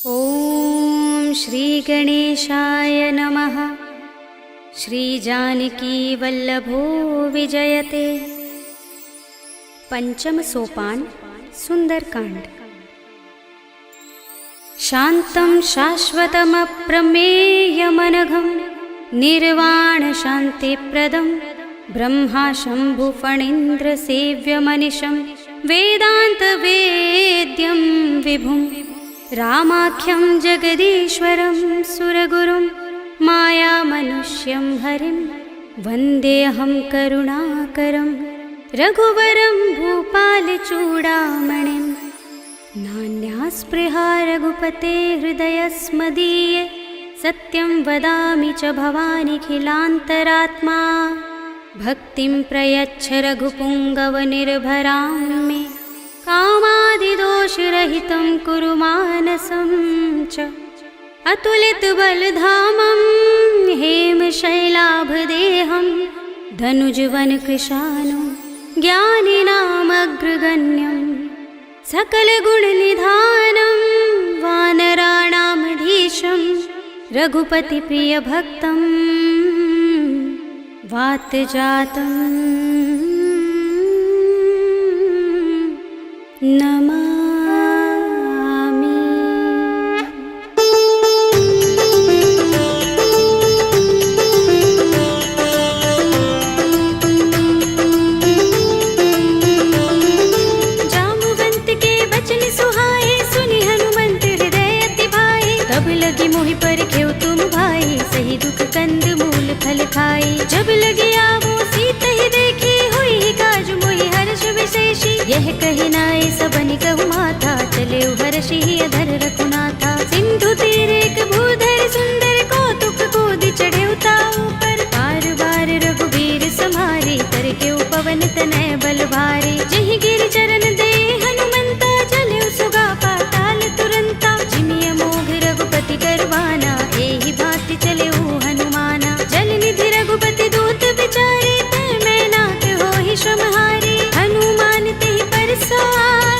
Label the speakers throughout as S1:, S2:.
S1: ॐ श्री गणेशाय नमः। श्री जानकी वल्लभो विजयते। पंचम सोपान सुंदरकांड। शांतं शाश्वतमप्रमेयमनघं निर्वाण शांतिप्रदं ब्रह्मा शंभु फणीन्द्र सेव्यमनिशं वेदांत वेद्यं विभुं रामाख्यं जगदीश्वरं सुरगुरुं मायामनुष्यं हरिं वन्देऽहं करुणाकरं रघुवरं भूपालचूडामणिं। नान्यास्पृहा रघुपते हृदयस्मदीये सत्यं वदामि च भवानिखिलान्तरात्मा। भक्तिं प्रयच्छ रघुपुङ्गवनिर्भरां मे कामादिदोषरहितं कुरु मानसं च। अतुलितबलधामं हेमशैलाभदेहं धनुजवनकृशानं ज्ञानिनामग्रगण्यं सकलगुणनिधानं वानराणामधीशं रघुपतिप्रियभक्तं वातजातं नमामि। जाम्बुवंत के बचन सुहाए सुनि हनुमंत हृदय अति भाए। तब लगी मोहि परखेउ तुम भाई सही दुख कंद मूल फल खाई। जब लगी आवो सीत ही देखी हुई काज मोहि हर्ष विशेषी। यह कहि नाय सबनि कहु माथा चले हर्षि अधर रघुनाथा। सिंधु तीर एक भूधर सुंदर कौतुक कोदि चढ़े ताऊ पर। बार बार रघुबीर सम्हारी करके पवन तनय बल भारी। जहि गिर चरण दे हनुमंता चले सुगा पाताल तुरंता। जिमिय मोघ रघुपति करवाना एहि भांति चले हनुमाना। जल निधि रघुपति दूत बिचारे तै मैं नाथ होहि श्रमहारी। हनुमान तेहि परसा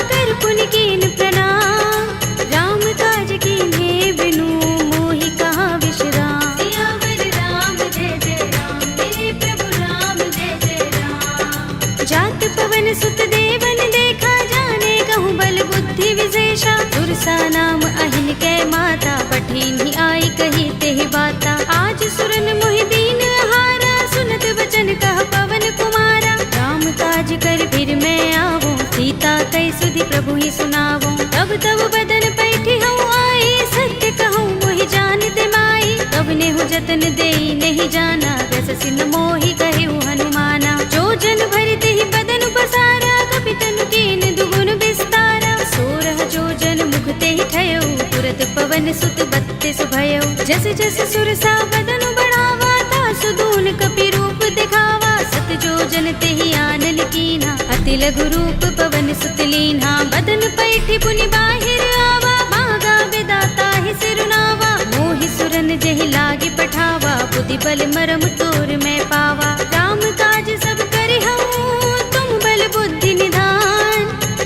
S1: कर पुनि कीन प्रणाम। राम काज कीन्हे बिनु मोहि कहाँ विश्राम। सियावर राम जय जय राम मेरे प्रभु राम जय जय राम। जात पवन सुत देवन देखा जाने कहूँ बल बुद्धि विशेषा। दुर्सा नाम अहिन कै माता पठिन्हि आई कही तेहि बाता। आज सुरन मोहि दीन हारा सुनत वचन कह पवन कुमारा। राम काज कर फिर मैं आवो सीता कई सुधि प्रभु ही सुनावो। तब तब बदन पैठी हूँ आई सत्य कहूँ मोहि जानते माई। तब नेहु जतन देई नहीं जाना रस सिन मोहि कहेउ हनुमाना। जो जन भरते ही बदन पसारा कपि तनु कीन दुगुन विस्तारा। सोरह जो जन मुख ते ही ठयउ तुरत पवन सुत बत्तीस भयउ। जस जस सुरसा बदन बढ़ावा तासु दून कपि रूप दिखावा। सत जो जन ते ही आनन कीना अति लघु रूप पवन सुत लीन्हा। बदन पैठी पुनि बाहिर आवा मागा विदाता ही सिरुनावा। मोहि सुरन जहि लागे पठावा बुद्धि बल मरम तोर मैं पावा। राम काज सब करे हूँ तुम बल बुद्धि निधान।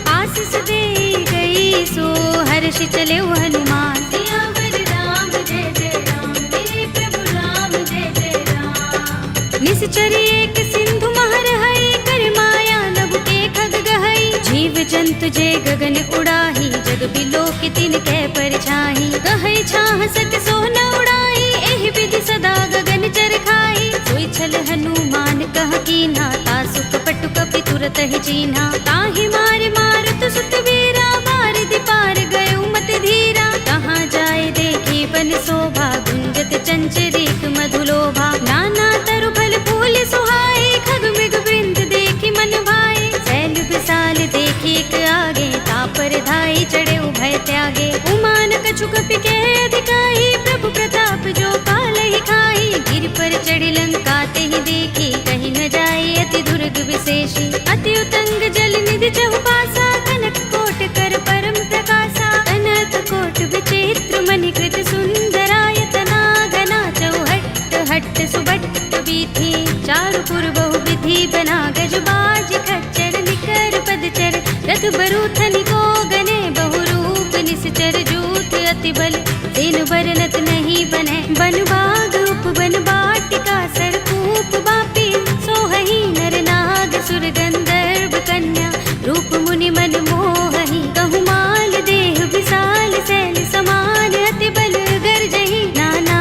S1: आशीष दे गई सो हर्ष चले हनुमान। सियावर राम जय जय राम मेरे प्रभु राम जय जय राम। निश्चरी एक सिंधु महर है कर माया नभ के खग गहई। जीव जंतु जे गगन उड़ाही जग बिलोक तिन कै परछाई। कहै छाह सक सो न उड़ाई एहि विधि सदा गगन चर खाई। सोई छल हनुमान कह कीन्हा तासु कपट कपि तुरत ही चीन्हा। ताहि मार मारत सुत वीरा बारिधि पार गयो मत धीरा। कहाँ जाए देखी बन शोभा गुंजत चंचरीक मधुलोभा। नाना तरु फल फूल सुहाए खग मृग वृंद देखी मन भाए। शैल विशाल देखी एक आगे तापर धाई चढ़े उभय त्यागे। उमान कछु कपि के अधिकाई प्रभु प्रताप जो काल ही खाई। गिर पर चढ़ी लंका ते ही देखी कहीं न जाए अति दुर्ग विशेषी। अति उतंग जल निधि चहुपासा कनक कोट कर परम प्रकाशा। अनर्थ कोट विचित्र मणिकृत सुंदरायतना घना चौहट्ट हट्ट सुबट्ट बीथी। चारु पुर बहु विधि बना गज बाज खच्चर निकर पदचर। रथ बरूथनि को गने बहुरूप निश्चर जूथ अति अति बल तेनु बरनत नहीं बने। बन बाग उपवन बाटिका सरकूप बापी सोहही नर नाग सुर गंधर्व कन्या रूप मुनि मन मोहही। कहु माल देह विशाल सैल समान अति बल गर्जही। नाना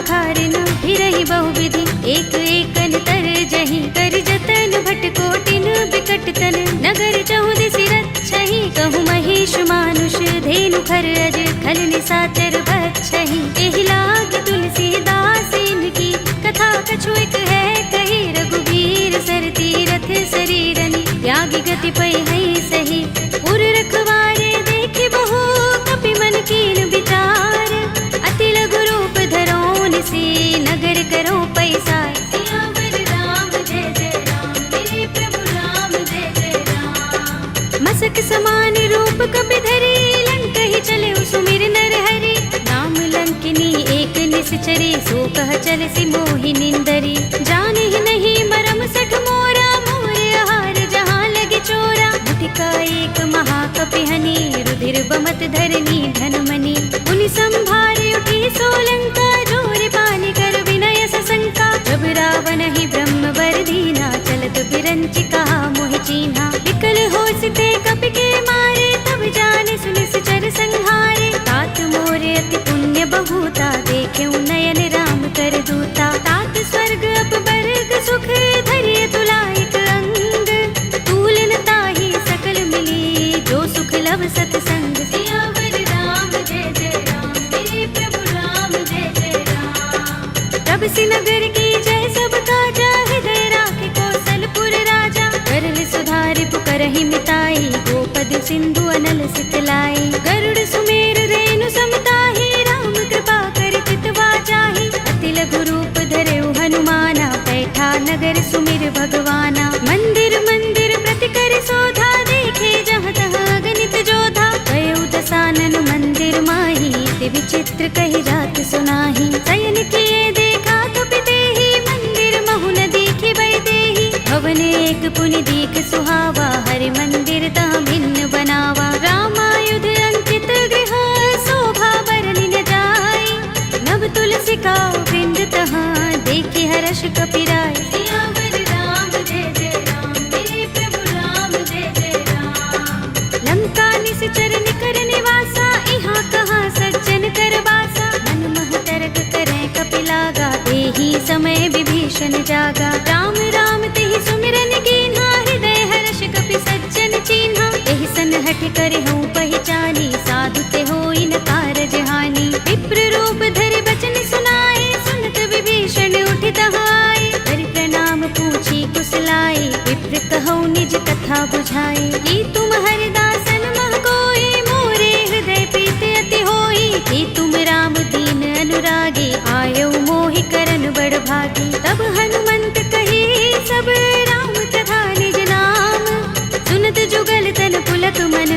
S1: खारिन फिरहि बहुविधि एक एकन तर जही। कर जतन भट कोटिन बिकट तन नगर चहुदिसि रक्षहि। कहु महेश मानुष धेनु खर अज खल निसाचर बक्षहि। एहि लाग तुलसीदास इनकी कथा कछु एक है कही। रघुबीर सर तीरथ शरीरनि त्यागी गति पै है सही। पुर रखवारे देखे बहु कपि मन कीन विचार। अति लघु रूप धरोन से नगर करो पैसार। सियावर राम जय जय राम मेरे प्रभु राम जय जय राम। मसक समान रूप कपि धरे लंक ही चले सुमिर नर हरि। नाम लंकिनी एक निश्चरे सो कह चल सि मोहि निंदरी। जाने ही नहीं मरम सठ मोरा मोर आहार जहाँ लगे चोरा। मुठिका एक महाकपि हनि रुधिर बमत धरनी धनमनि। उनि संभारे उठी सोलंका जोर पानी कर विनय सशंका। जब रावण ही ब्रह्म वर दीना चलत बिरंचिका मोहि चीन्हा। विकल होसते कपि के मारे तब जाने सुनिश्चर संहारे। तात मोरे अति पुण्य बहुता देखे नयन राम कर दूता। तात स्वर्ग अपवर्ग सुख धरिय तुलायक अंग। तूलन ताहि सकल मिली जो सुख लव सतसंग। सियावर राम जय जय राम मेरे प्रभु राम जय जय राम। तब सि नगर की जय सब काजा हृदय राखे कौशलपुर राजा। करल सुधारि पुकारहि मिताई गोपद सिंधु अनल सितलाई। गरुड़ सुमेर रेणु समताहि राम कृपा कर चितवा जाहि। अति लघु रूप धरेउ हनुमाना बैठा नगर सुमिर भगवाना। मंदिर मंदिर प्रति कर शोधा देखे जहाँ तहाँ गणित जोधा। गयउ दसानन मंदिर माही ते विचित्र कही जात सुनाही। शयन किए देखा कपि देहि मंदिर महु न दीखे बै देहि। भवन एक पुनि दीख सुहावा हरि मंदिर तहाँ भिन्न बनावा। रामायुध अंकित गृह शोभा बरनि न जाय। नव तुलसी का वृंद तहाँ देखे हर्ष कपि राय। सियावर राम जय जय राम मेरे प्रभु राम जय जय राम। लंका निश्चर निकर निवासा इहाँ कहाँ सज्जन कर बासा। मन मह तरक करे कपि लागा तेहि समय विभीषण जागा। राम राम तेहि सुमिरन कीन्हा हृदय हर्ष कपि सज्जन चीन्हा। एहि सन हठ करे हूँ पहचानी साधु ते होई न कारज हानि। विप्र रूप धरि बचन सुनाए सुनत विभीषण उठि तहाय। कर प्रणाम पूछी कुशलाए विप्र कहौ निज कथा बुझाए। कि तुम हरिदासन मह कोई मोरे हृदय प्रीत अति होई। कि तुम राम दीन अनुरागी आयो मोहि करन बड़ भागी। तब हनुमंत कही सब राम तथा निज नाम। सुनत जुगल तन पुलक मन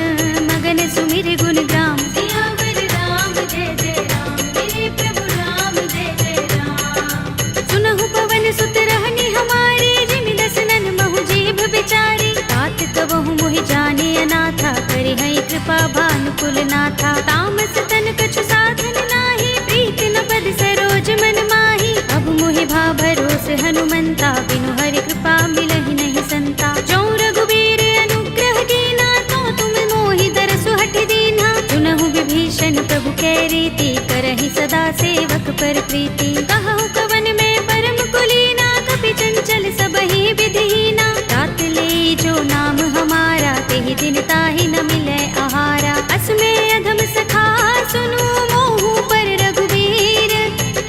S1: मगन सुमिर गुण ग्राम। सियावर राम जय जय राम मेरे प्रभु राम जय जय राम। सुनहु पवन सुत रहनि हमारे जिमि दसनन महु जीभ बिचारी। तात कबहु मोहि जाने अनाथा करि हई कृपा भानुकुल नाथा। तामस तन कछु साधन नाही प्रीति न पद सरोज मन माही। अब मोहि भा भरोस हनुमंता बिनु हरि कृपा मिलहि नहीं संता। जो रघुबीर अनुग्रह कीना तो तुम मोहि दरसु हठ दीना। सुनहु विभीषण प्रभु कै रीति करहि सदा सेवक पर प्रीति। कहु कवन में परम कुलीना कपि चंचल सबहि विधिहीना। तात ले जो नाम हमारा तेहि दिन ताहि न मिलै आहारा। असमे अधम सखा सुनु मोहु पर रघुबीर।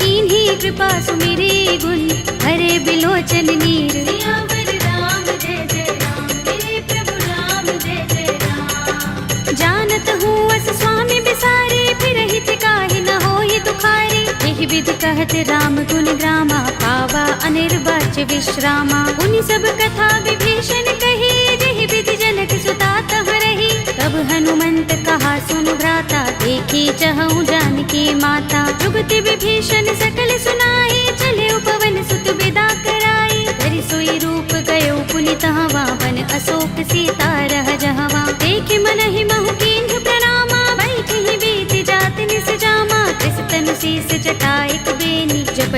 S1: कीन्ही कृपा सुमिरी गुण हरे बिलोचन नीर। सियावर राम जय जय राम मेरे प्रभु राम जय जय राम। जानत हूँ अस स्वामी बिसारे फिरहि काहि न होहि दुखारे। एहि विधि कहत राम गुण ग्रामा पावा अनिर्वाच्य विश्रामा। उनि सब कथा विभीषण कही जेहि विधि जनक सुता तह रही। तब हनुमंत कहा सुन भ्राता देखी चहु जानकी माता। जुगति विभीषण सकल सुनाए चले पवन सुत विदा कराई। करि सोई रूप गयो पुनि तहवा वन अशोक सीता रह जहवा। देखे मन ही महु कीन्ह प्रणामा बैठहि बीति जात निस जामा।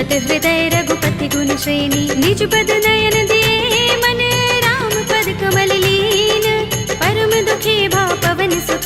S1: सुनत हृदय रघुपति गुण श्रेणी। निज पद नयन दिए मन राम पद कमल लीन। परम दुखी भाव पवन सुत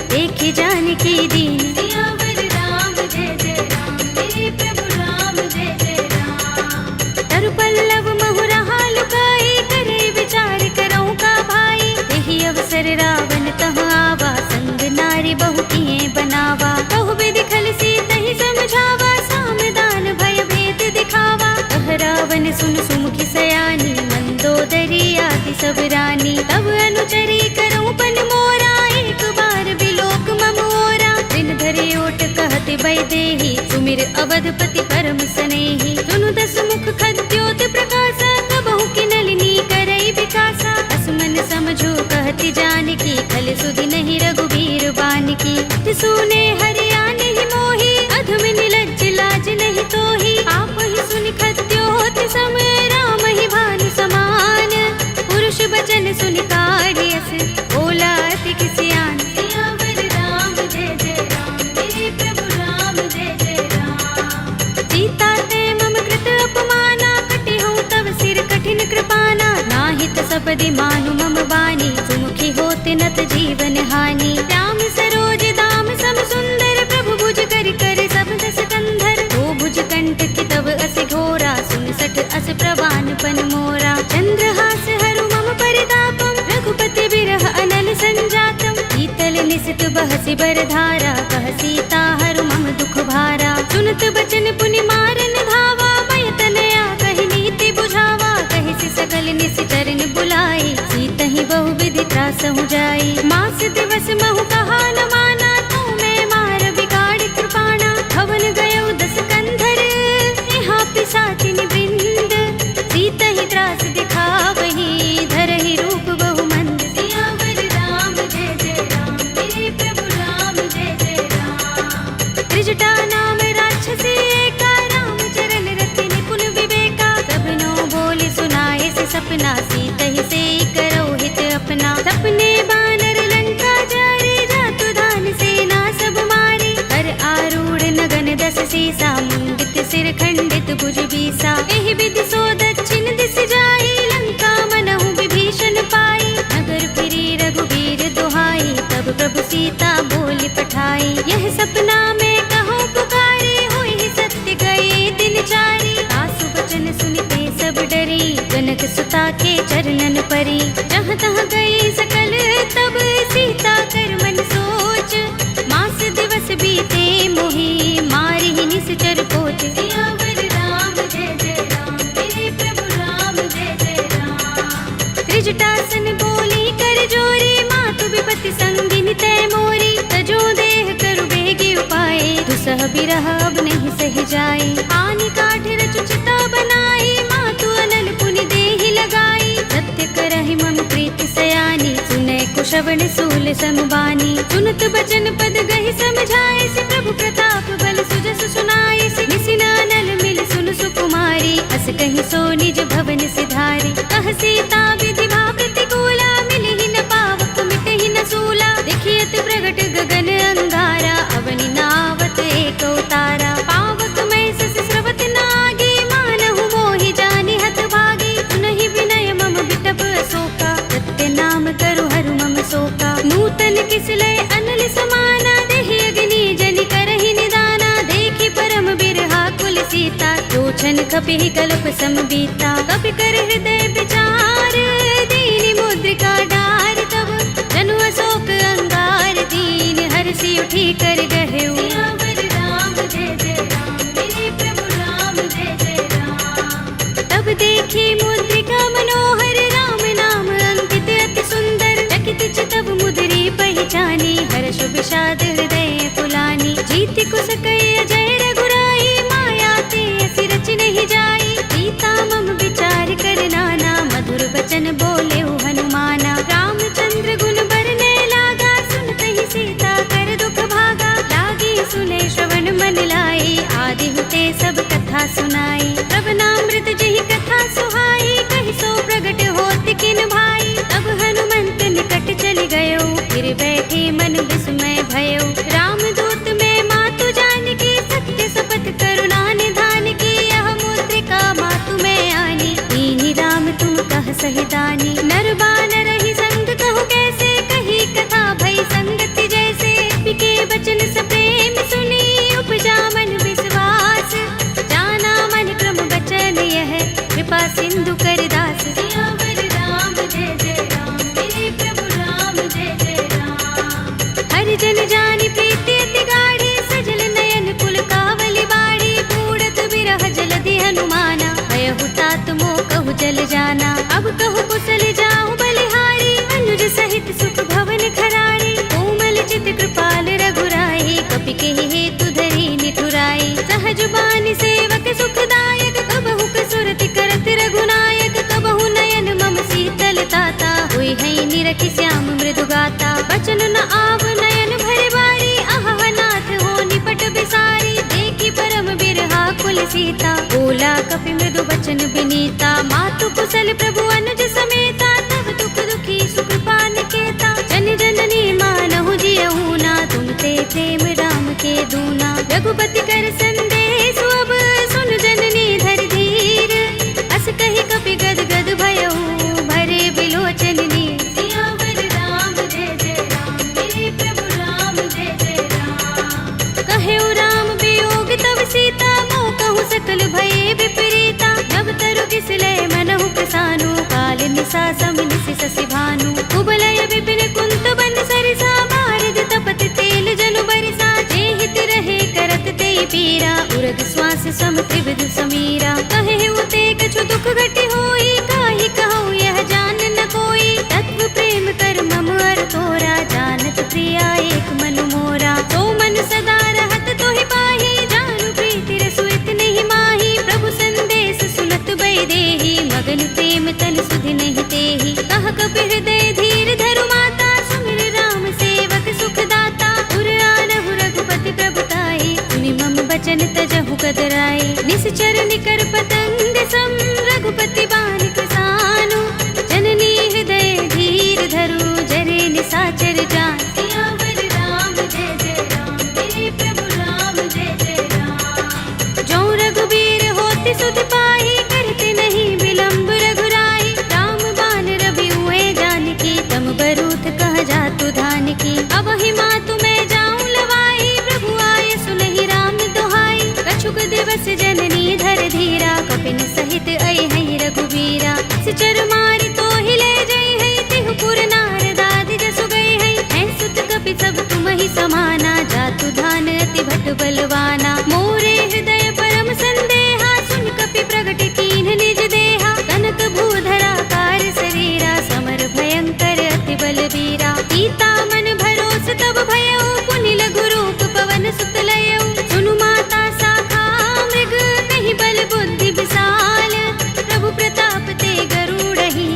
S1: देखे जानकी दीन। सियावर राम जय जय राम, मेरे प्रभु राम जय जय राम। तरु पल्लव महु रहा लुकाई, करे विचार करऊं का भाई। यही अवसर रावण तह आवा, संग नारी बहु किए बनावा। कहु विधि खल सीत ही समझावा, सामदान भय भेद दिखावा। कह रावण सुन सुमुखी सयानी, मंदोदरी आदि सब रानी। तब अनुचरी करऊं पन मोरा, एक बार बिलोक मम ओरा। दिन धरि ओट कहते वैदेही, सुमिर अवधपति परम सनेही। सुनु दस मुख खद्योत प्रकाशा, कबहु की नलिनी करई विकासा। असमन समझो कहती जानकी, खल सुधि नहीं रघुबीर बानकी। सुने हरियाणि ही मोही, अधम निलज्ज लाज नहीं तोही। आप ही सुनि खद्योत सम, राम ही भानु समान। पुरुष बचन सुनि काढ़ियस, बोला अति किसियान। सियावर राम जय जय राम, मेरे प्रभु राम जय जय राम। सीता ते मम कृत अपमाना, कटे हूँ तव सिर कठिन कृपाना। नाहित सपदि मानु मम बानी, सुमुखी होते नत जीवन हानि। राम सरोज दाम सम सुंदर, प्रभु भुज कर कर सब दस कंधर। दो भुज कंठ की तब अस घोरा, सुन सठ अस प्रवान पन मोरा। चंद्रहास हरु मम परितापम, रघुपति बिरह अनल संजातम। शीतल निसित बहसि बरधारा, कह सीता हरु मम दुख भारा। सुनत बचन पुनि मारन धावा, भय तनया कहि नीति बुझावा। कहि सि सकल निश्चरण बुलाई, सीतहि बहु विधि त्रासहु जाई। मास दिवस महु कहा न माना, तू मैं मार बिगाड़ कृपाणा। हवन गयो दस कंधर, यहाँ पिशाचिनि वृंद। सीतहि त्रास दिखावही, धरहि रूप बहु मंद। सियावर राम जय जय राम, मेरे प्रभु राम जय जय राम। त्रिजटा नाम राक्षसी एका, राम चरण रति निपुण विवेका। सबनो बोले सुनाए से सपना, सीतहि से करौ हित अपना। सपने बानर लंका जारे, जातु धान सेना सब मारे। कर आरूढ़ नगन दस सीसा, मुंडित सिर खंडित भुज बीसा। एहि विधि सो दक्षिण दिस जाई, लंका मनहु विभीषण पाई। नगर फिरी रघुबीर दुहाई, तब प्रभु सीता बोली पठाई। यह सपना में कहो पुकारे, होई सत्य गए दिन चारी। सासु वचन सुनते सब डरी, जनक सुता के चरणन परी। जहाँ तहाँ गई सकल तब, सीता कर मन सोच। मास दिवस बीते मोही, मारि ही निश्चर पोच। सियावर राम जय जय राम, मेरे प्रभु राम जय जय राम। त्रिजटासन बोली कर जोरी, मातु विपति संगिनी तय मोरी। तजो देह करु बेगी उपाय, दुसह बिरह अब नहीं सह जाए। आनि काठ रचु चिता बनाई, मातु अनल पुनि देहि लगाई। सत्य करहि मम प्रीति सयानी, सुनै कुशवन सूल समुबानी। सुनत बचन पद गहि समझाए, से प्रभु प्रताप बल सुजस सुनाए। से निसिनानल मिल सुन सुकुमारी, अस कहि सो निज भवन सिधारी। कह सीता विधि भा प्रतिकूला, मिलहि न पावक मिटहि न सूला। देखियत प्रगट गगन अंगारा, अवनि नावत एक उतारा। पावक मैं सस स्रवत नागी, मानहु मोहि जानि हत भागी। सुनहि विनय मम बिटप अशोका, सत्य नाम करु हरु मम शोका। नूतन किसलय अनल समाना, देहि अग्नि जनि करहि निदाना। देखि परम बिरहा कुल सीता, लोचन कपिहि कल्प सम बीता। कपि कर हृदय विचार, दीनि मुद्रिका डार। तब जनु अशोक अंगार, दीन हरषि उठी कर गहेउ। सियावर राम जय जय राम, मेरे प्रभु राम जय जय राम। तब देखी मुद्रिका मनोहर, राम नाम अंकित अति सुंदर। चकित चितव मुद्री पहचानी, हर्ष विषाद हृदय कुलानी। जीति कुस कई अजय रघुराई, माया ते असि रच नहीं जाई। सीता मम विचार कर नाना, सखी श्याम मृदु गाता। बचन न आव नयन भरे बारी, आह नाथ हो निपट बिसारी। देखी परम बिरहा कुल सीता, बोला कपि मृदु बचन बिनीता। मातु कुशल प्रभु अनुज समेता, तब दुख दुखी सुख पान केता। जन जननी मानहु जियहु ना, तुम ते प्रेम राम के दूना। रघुपति कर संदेश अब सुन जननी धर धीर। अस कहि कपि गद गद भयहु, भरे बिलोचन नीर। सियावर राम जय जय राम, मेरे प्रभु राम जय जय राम। कहेउ राम वियोग तब सीता, मोह कहूँ सकल भये विपरीता। नव तरु किसलय मनहु प्रसानु, काल निसा समिनिस ससि भानु। कुबलय विपिन कुंत बन सरिसा, बारद तपत तेल जनु बरिसा। जे हित रहे करत ते पीरा, उरग श्वास सम त्रिविध समीरा। कहे उते कछु दुख घटी होई, काहि कहूँ यह जान न कोई। तत्व प्रेम कर मम अर तोरा, जानत प्रिया एक मन मोरा। तो मन सदा रहत तोहि पाहि, जानु प्रीति रसु इतने माही। प्रभु संदेश सुनत बै देहि, मगन प्रेम तन सुधि नहीं तेहि। कह कपि हृदय धीर धरु माता, सुमिर राम सेवक सुख दाता। उर आनहु रघुपति प्रभुताई, सुनि मम बचन तजहु कदराई। निश्चर निकर पतंग सम, रघुपति बानिक सानु। जननी हृदय धीर धरु, जरे निसाचर जान। सियावर राम जय जय राम, मेरे प्रभु राम जय जय राम। जो रघुबीर होति सुध पाई, करते नहीं विलंब रघुराई। राम बान रवि हुए जानकी, तम बरूथ कह जातु धान की। अब ही मातु मैं जाऊं लवाई, प्रभु आए सुनहि राम दुहाई। कछुक दिवस जननी धर धीरा, कपिन सहित आई है रघुबीरा। सिचर मारि तो हिले जई है, तिहु पुर नारदादि जसु गई है। हैं सुत कपि सब तुम ही समाना, जातु धान अति भट बलवाना। मोरे हृदय परम संदेहा, सुन कपि प्रगट कीन्ह निज देहा। कनक भूधरा कार शरीरा, समर भयंकर अति बलवीरा। सीता मन भरोस तब भयउ, पुनि लघु रूप पवन सुत लयउ। सुनु माता शाखा मृग, कहि बल बुद्धि विशाल। प्रभु प्रताप ते गरुड़हि,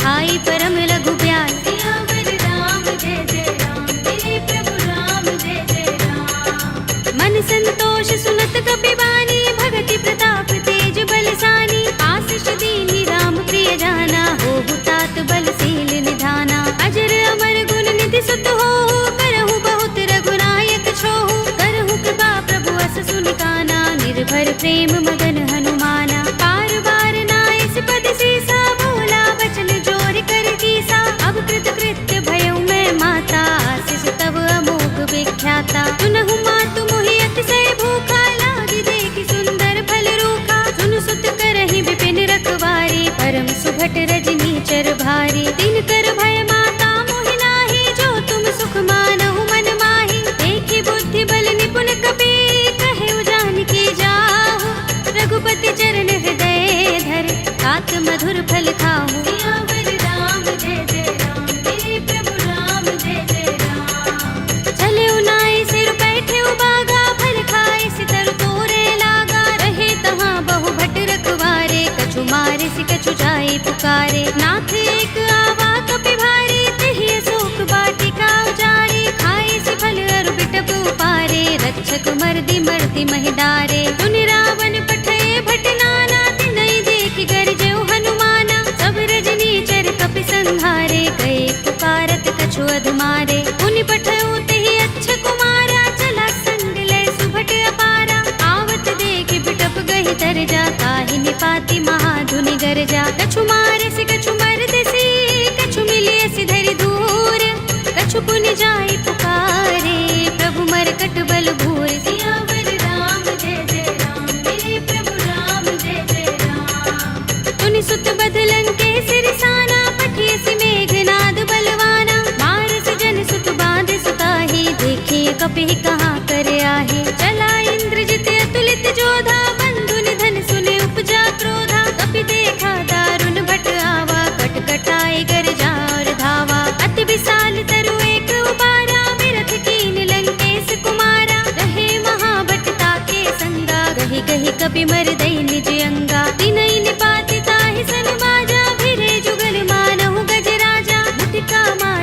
S1: आई परम लघु ब्याल। सियावर राम जय जय राम, मेरे प्रभु राम जय जय राम। मन संतोष सुनत कपि बानी, भगति प्रताप तेज बलसानी। आशीष दीनि राम प्रिय जाना, होहु तात बलशील निधाना। अजर अमर गुण निधि सुत होहु, करहु बहुत रघुनायक छोहु। करहु कृपा प्रभु अस सुनि काना, निर्भर प्रेम मगन हनुमाना। पार बार नाइस पद सीसा, बोला बचन जोर कर कीसा। अब कृत कृत्य भयउ मैं माता, आशीष तब अमोघ विख्याता। सुनहु मातु मोहि अतिशय भूखा, लागी देखि सुंदर फल रूखा। सुन सुत करहि विपिन रखवारी, परम सुभट रजनी चर भारी। दिन कर भय माता मोहि नाही, जो तुम सुख मानहु मन माही। देखि बुद्धि बल निपुण कपि, कहेउ जानकी जाहु। रघुपति चरण हृदय धर, तात मधुर फल खाहु। सियावर राम जय जय राम, मेरे प्रभु राम जय जय राम। चले उनाई सिर बैठे उबागा, फल खाए सितर तोरे लागा। रहे तहाँ बहु भट रखवारे, कछु मारे सि कछु जाए पुकारे। नाथ एक आवा कपि भारी, तिहि अशोक वाटिका उजारी। खाए सि फल अरु बिटप उपारे, रक्षक मर्दि मर्दि महिडारे। सुनि रावण पठय भट नाना, तिनहि देखि गरजेउ हनुमाना। सब रजनी चर कपि संहारे, गए पुकारत कछु अधमारे। पुनि पठयउ तिहि अच्छ कुमारा, चला संग लय सुभट अपारा। आवत देखि बिटप गहि तर जा, ताहि निपाति महाधुनि गरजा। कछु मारे सि कछु मरदसि, कछु मिलिय सि धरि दूर। कछु पुनि जाई पुकारे, प्रभु मरकट बल भूर। सियावर राम जय जय राम, मेरे प्रभु राम जय जय राम। तुनि सुत बदलन के सिरसाना, पठिय सि मेघनाद बलवाना। मारस जन सुत बांध सुताही, देखिए कपि कहाँ कर आहे। चला इंद्रजित अतुलित जोधा, बंधु निधन सुने उपजा क्रोधा। कपि देखा दारुण भट आवा, कट कटाई गर जार धावा। अति विशाल तरु एक उबारा, बिरथ कीन लंकेश कुमारा। रहे महाभट ताके संगा, गहि गहि कपि मर दई निज अंगा। तिनहि निपाति ताहि सन बाजा, भिरे जुगल मानहु गज राजा। मुटिका मार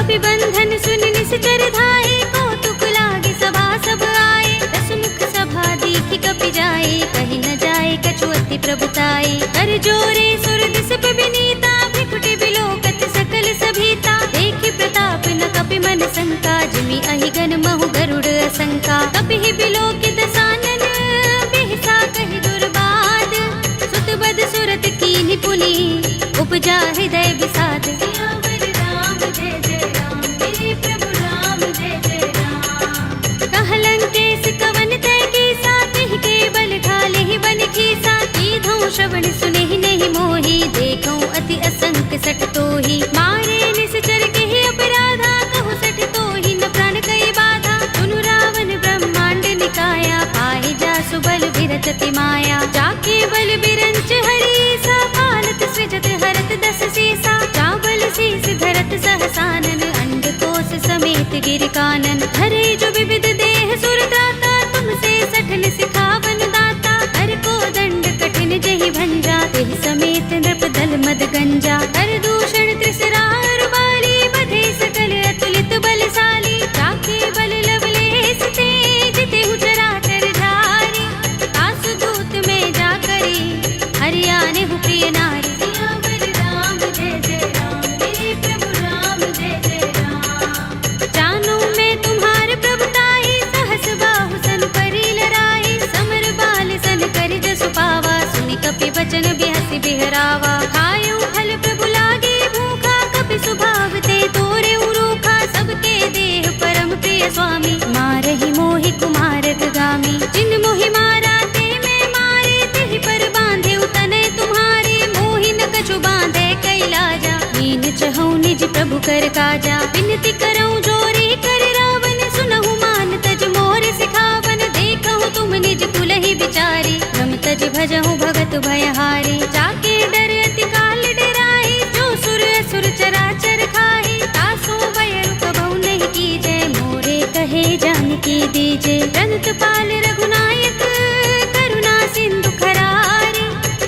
S1: कपि बंधन सुन निश्चर धाये, कौतुक लागे सभा सब आए। दसमुख सभा देखी कपि जाए, कहीं न जाए कछु अति प्रभुताई। कर जोरे सुर दिस विनीता, भ्रिकुटि बिलोकत सकल सभीता। देखि प्रताप न कपि मन शंका, जिमि अहिगन महु गरुड़ असंका। कपि बिलोकित सानन, बिहसा कहि दुर्बाद। सुत बद सुरत कीन्हि पुनि, उपजा हृदय विषाद। सियावर राम जय जय राम, मेरे प्रभु राम जय जय राम। कहलंकेश कवन तै कीसा, तिहि के बल ढाले बन खीसा। कीधौं श्रवण सुनेहि नहीं मोहि, देखौं अति असंक सठ तोहि। मारे निश्चर केहि अपराधा, कहु सठ तोहि न प्राण कई बाधा। सुनु रावण ब्रह्मांड निकाया, पाहि जासु बल विरचति माया। जाके बल बिरंच हरीसा, पालत सृजत हरत दस सीसा। चावल शीस धरत सहसानन, अंडकोश समेत गिर कानन। धरे जो विविध देह सुर त्राता, तुमसे सठन सिखावन दाता। हर को दंड कठिन जहि भंजा, तेहि समेत नृप दल मद गंजा। कर दूषण त्रिसरार बाली, बधे सकल अतुलित बलशाली। जाके बल लवलेस ते, जितेहु चराचर झारी। तासु दूत में जा करी, हरियाने हु प्रिय नारी। सियावर राम जय जय राम, मेरे प्रभु राम जय जय राम। जानो मैं तुम्हार प्रभुताई, सहस बाहु सन परी लराई। समर बाल सन करि जसु पावा, सुनि कपि बचन बिहसि बिहरावा। खायउ फल प्रभु लागे भूखा, कपि स्वभाव ते तोरे उरूखा। सबके देह परम प्रिय स्वामी, मारहि मोहि कुमारत गामी। जिन मोहि मारा ते मैं मारे, तिहि पर बांधे तनय तुम्हारे। मोहि न कछु बांधे कैलाजा, हीन चहु निज प्रभु कर काजा। विनती करऊं जोरी कर रावण, सुनहु मान तज मोर सिखावन। देखहु तुम निज कुलहि बिचारी, रम तज भजहु भगत भयहारी। जाके डर अति काल डराई, जो सुर असुर चराचर खाई। तासो भय रूप नहीं कीजय, मोरे कहे जानकी दीजे। रंत पाल रघुनायक, करुणा सिंधु खरारी।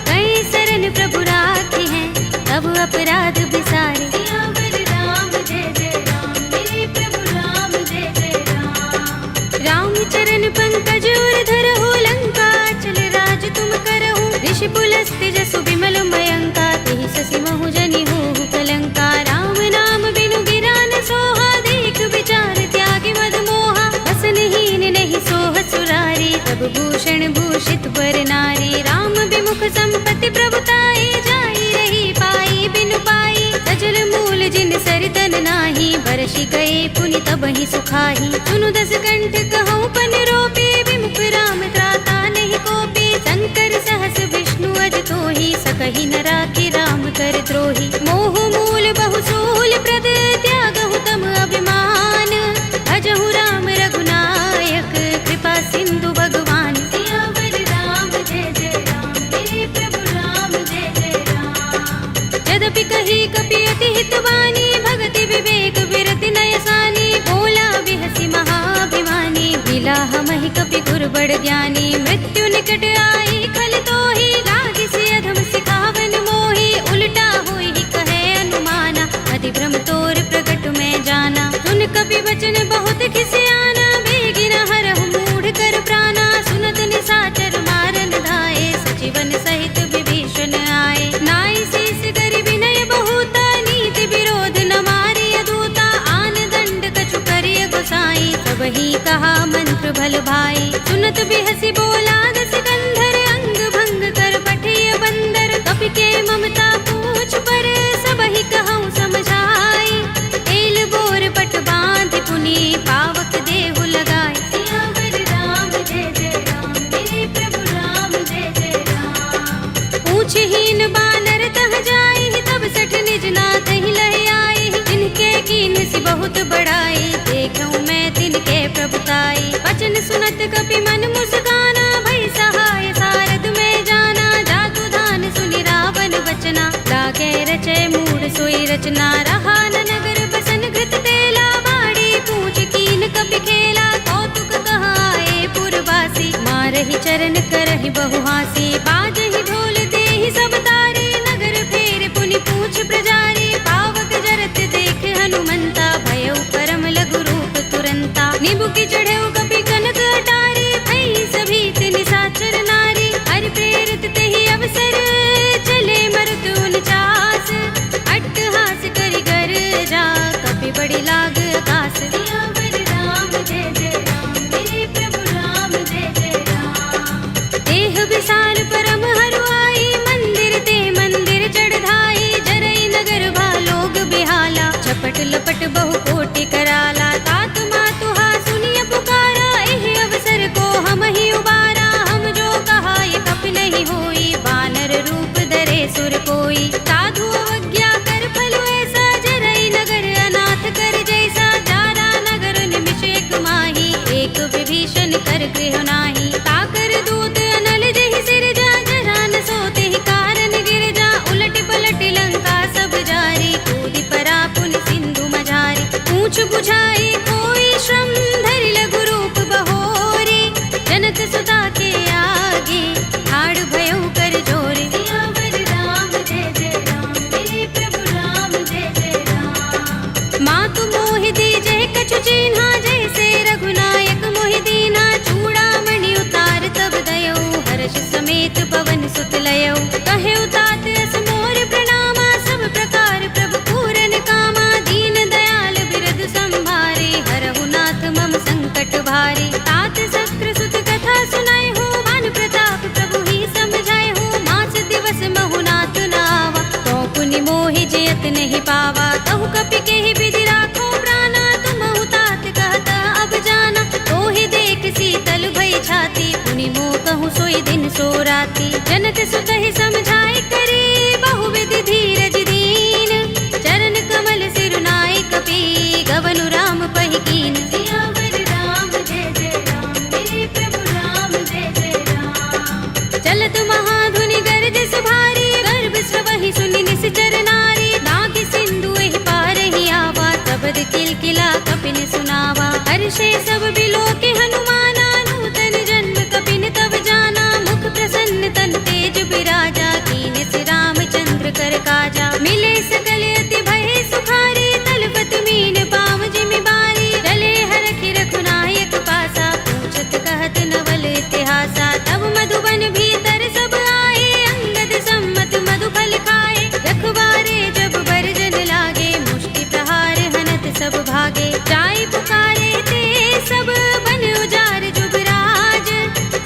S1: कई शरण प्रभु राखे हैं, तब अपराध बिसारे। सियावर राम जय जय राम, मेरे प्रभु राम जय जय राम। राम चरण पंकज उर धरहु, लंका चल राज तुम करहु। ऋषि पुलस्त्य जसु बिमल मयंका, तेहि शशि महु जनि होहु कलंका। राम नाम बिनु गिरा न सोहा, देख विचार त्यागी मद मोहा। बसनहीन नहीं सोह सुरारी, सब भूषण भूषित बर नारी। राम विमुख संपत्ति प्रभुताई, जाई रही पाई बिनु पाई। सजल मूल जिन सरितन नाही, बरषि गए पुनि तबहि सुखाही। सुनु दस कंठ कहूँ पन रोपी, विमुख राम त्राता नहीं कोपी। शंकर सहस विष्णु अज तोहि, सकहि न राखि राम कर द्रोही। मोह मूल बहु सूल प्रद, त्यागहु तम अभिमान। भजहु राम रघुनायक, कृपा सिंधु भगवान। सियावर राम जय जय राम, मेरे प्रभु राम जय जय राम। यद्यपि कही कपि अति हितवानी, भगति विवेक विरति नयसानी। बोला बिहसि महाभिमानी, मिला हमहि कपि गुर बड़ ज्ञानी। मृत्यु निकट आई खल तोहि, लागिसि अधम सिखावन मोहि। उल्टा होई कहे अनुमाना, अति भ्रम तोर प्रगट में जाना। सुन कपि वचन बहुत खिसियाना, बेगिन हरहु मूढ़ कर प्राणा। सुनत निशाचर मारन धाये, सजीवन सहित विभीषण आए। नाई शीस करि विनय बहुता, नीति विरोध न मारिय दूता। आन दंड कछु करिय गोसाई, सबहि कहा मंत्र भल भाई। सुनत बिहसि बोला दस कंधर, अंग भंग कर पठिय बंदर। कपि के ममता पूछ पर, सबहि कहूँ समझाई। तेल बोर पट बांध पुनि, पावक देहु लगाई। सियावर राम जय जय राम, मेरे प्रभु राम जय जय राम। पूछहीन बानर तह जाई, तब सठ निज नाथ ही लह आई। जिनके कीन सि बहुत बड़ाई, देखूं मैं तिनके प्रभुताई। वचन सुनत कपि मन मुस्काना, भई सहाय सारद में जाना। जातु धान सुनि रावण वचना, लागे रचय मूढ़ सोई रचना। रहा न नगर बसन घृत तेला, बाड़ी पूछ कीन कपि खेला। कौतुक कहाए पुरवासी, मारहि चरण करहि बहुहासी। बाजहि ढोल देहि सब तारी, नगर फेर पुनि पूछ प्रजारी। पावक जरत देख हनुमंता, भय साल परम हरुआई, मंदिर ते मंदिर चढ़ाई, जरई नगर भा लोग बिहाला, झपट लपट बहु कोटि कराला। तात मातुहा सुनिय पुकारा, एहि अवसर को हम ही उबारा, हम जो कहा ये कप नहीं होई, बानर रूप धरे सुर कोई। साधु अवज्ञा कर फल ऐसा, जरई नगर अनाथ कर जैसा, जारा नगर निमिष एक माही, एक विभीषण कर गृह नाही। ताकर दूत अनल जहि सिर जा, जरा न सोते ही कारण गिर जा, उलट पलट लंका सब जारी, कूदि परा पुन सिंधु मझारी। पूछ बुझाई कोई श्रम, धरि लघु रूप बहोरी, जनक सुता के आगे ठाड़ भयउ कर जोरे। सियावर राम जय जय राम, मेरे प्रभु राम जय जय राम। मातु मोहि दीजै कछु चिन्हा, जैसे रघुनायक मोहि दीना, चूड़ामणि उतार तब दयौ, हर्ष समेत पवन सुत लयौ। कहे उतात अस मोर प्रणामा, सब प्रकार प्रभु पूरन कामा, दीन दयाल बिरद संभारे, हरहु नाथ मम संकट भारे। तात शक्र सुत कथा सुनाए हो, मान प्रताप प्रभु ही समझाए हो, मास दिवस महु नाथ नावा, तो पुनि मोहि जयत नहीं पावा। कहु कपि केहि विधि राखो प्राणा, तुमहु तात कहता अब जाना, तो ही देख शीतल भई छाती, पुनि मोह कहूँ सोई दिन सो राती। जनक सुत ही समझाए करे, बहु विधि धीरज दीन, चरण कमल सिरुनाए कपि, गवनु राम पहि कीन। सियावर राम जय जय राम, मेरे प्रभु राम जय जय राम। चलत महाधुनि गरज सुभारी, गर्भ स्रवहि सुनि निश्चर नारी, नाग सिंधु एहि पार ही आवा, शब्द किलकिला कपिन सुनावा। हर्षे सब बिलोके हनुमाना, नूतन जन्म कपिन तब जाना, मुख प्रसन्न तन तेज बिराजा, कीने से रामचंद्र कर काजा। मिले सकल अति भय सुखारी, तलपत मीन पाम जिमि बारी, चले हरखि रघुनायक पासा, पूछत कहत नवल इतिहासा। तब मधुबन भीतर सब आए, अंगद सम्मत मधु फल खाए, रखवारे जब बरजन लागे, मुष्टि प्रहार हनत सब भागे। जाय पुकारे ते सब बन उजार जुबराज,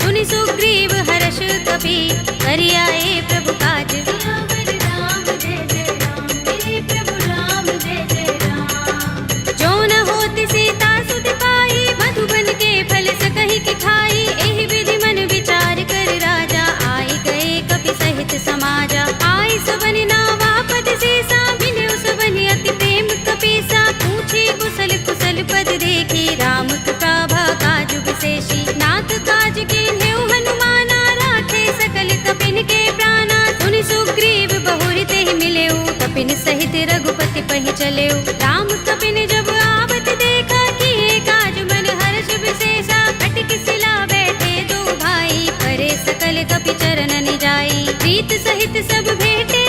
S1: सुनि सुग्रीव हर्ष कपि, करि आए प्रभु काज। सियावर राम जय जय राम, मेरे प्रभु राम जय जय राम। जो न होत सीता सुत पाई, मधुबन के फल सकहि कि खाई, एहि विधि मन विचार कर राजा, आए गए कपि सहित समाजा। आए सबन नावा पद सीसा, बिनु सबन अति प्रेम कपीसा, पूछे कुशल कुशल पद देखी, राम कृपा भा काज विशेषी। नाथ काज कीन्हेउ हनुमाना, राखे सकल कपिन के प्राणा, सुनि सुग्रीव बहुरि तेहि मिलेउ, कपिन सहित रघुपति पहि चलेउ। राम कपिन जब आवत देखा, किए काज मन हर्ष विशेषा, कटि सिला बैठे दो भाई, परे सकल कपि चरण जाई। प्रीत सहित सब भेटे,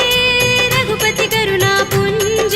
S1: रघुपति करुणा पुंज,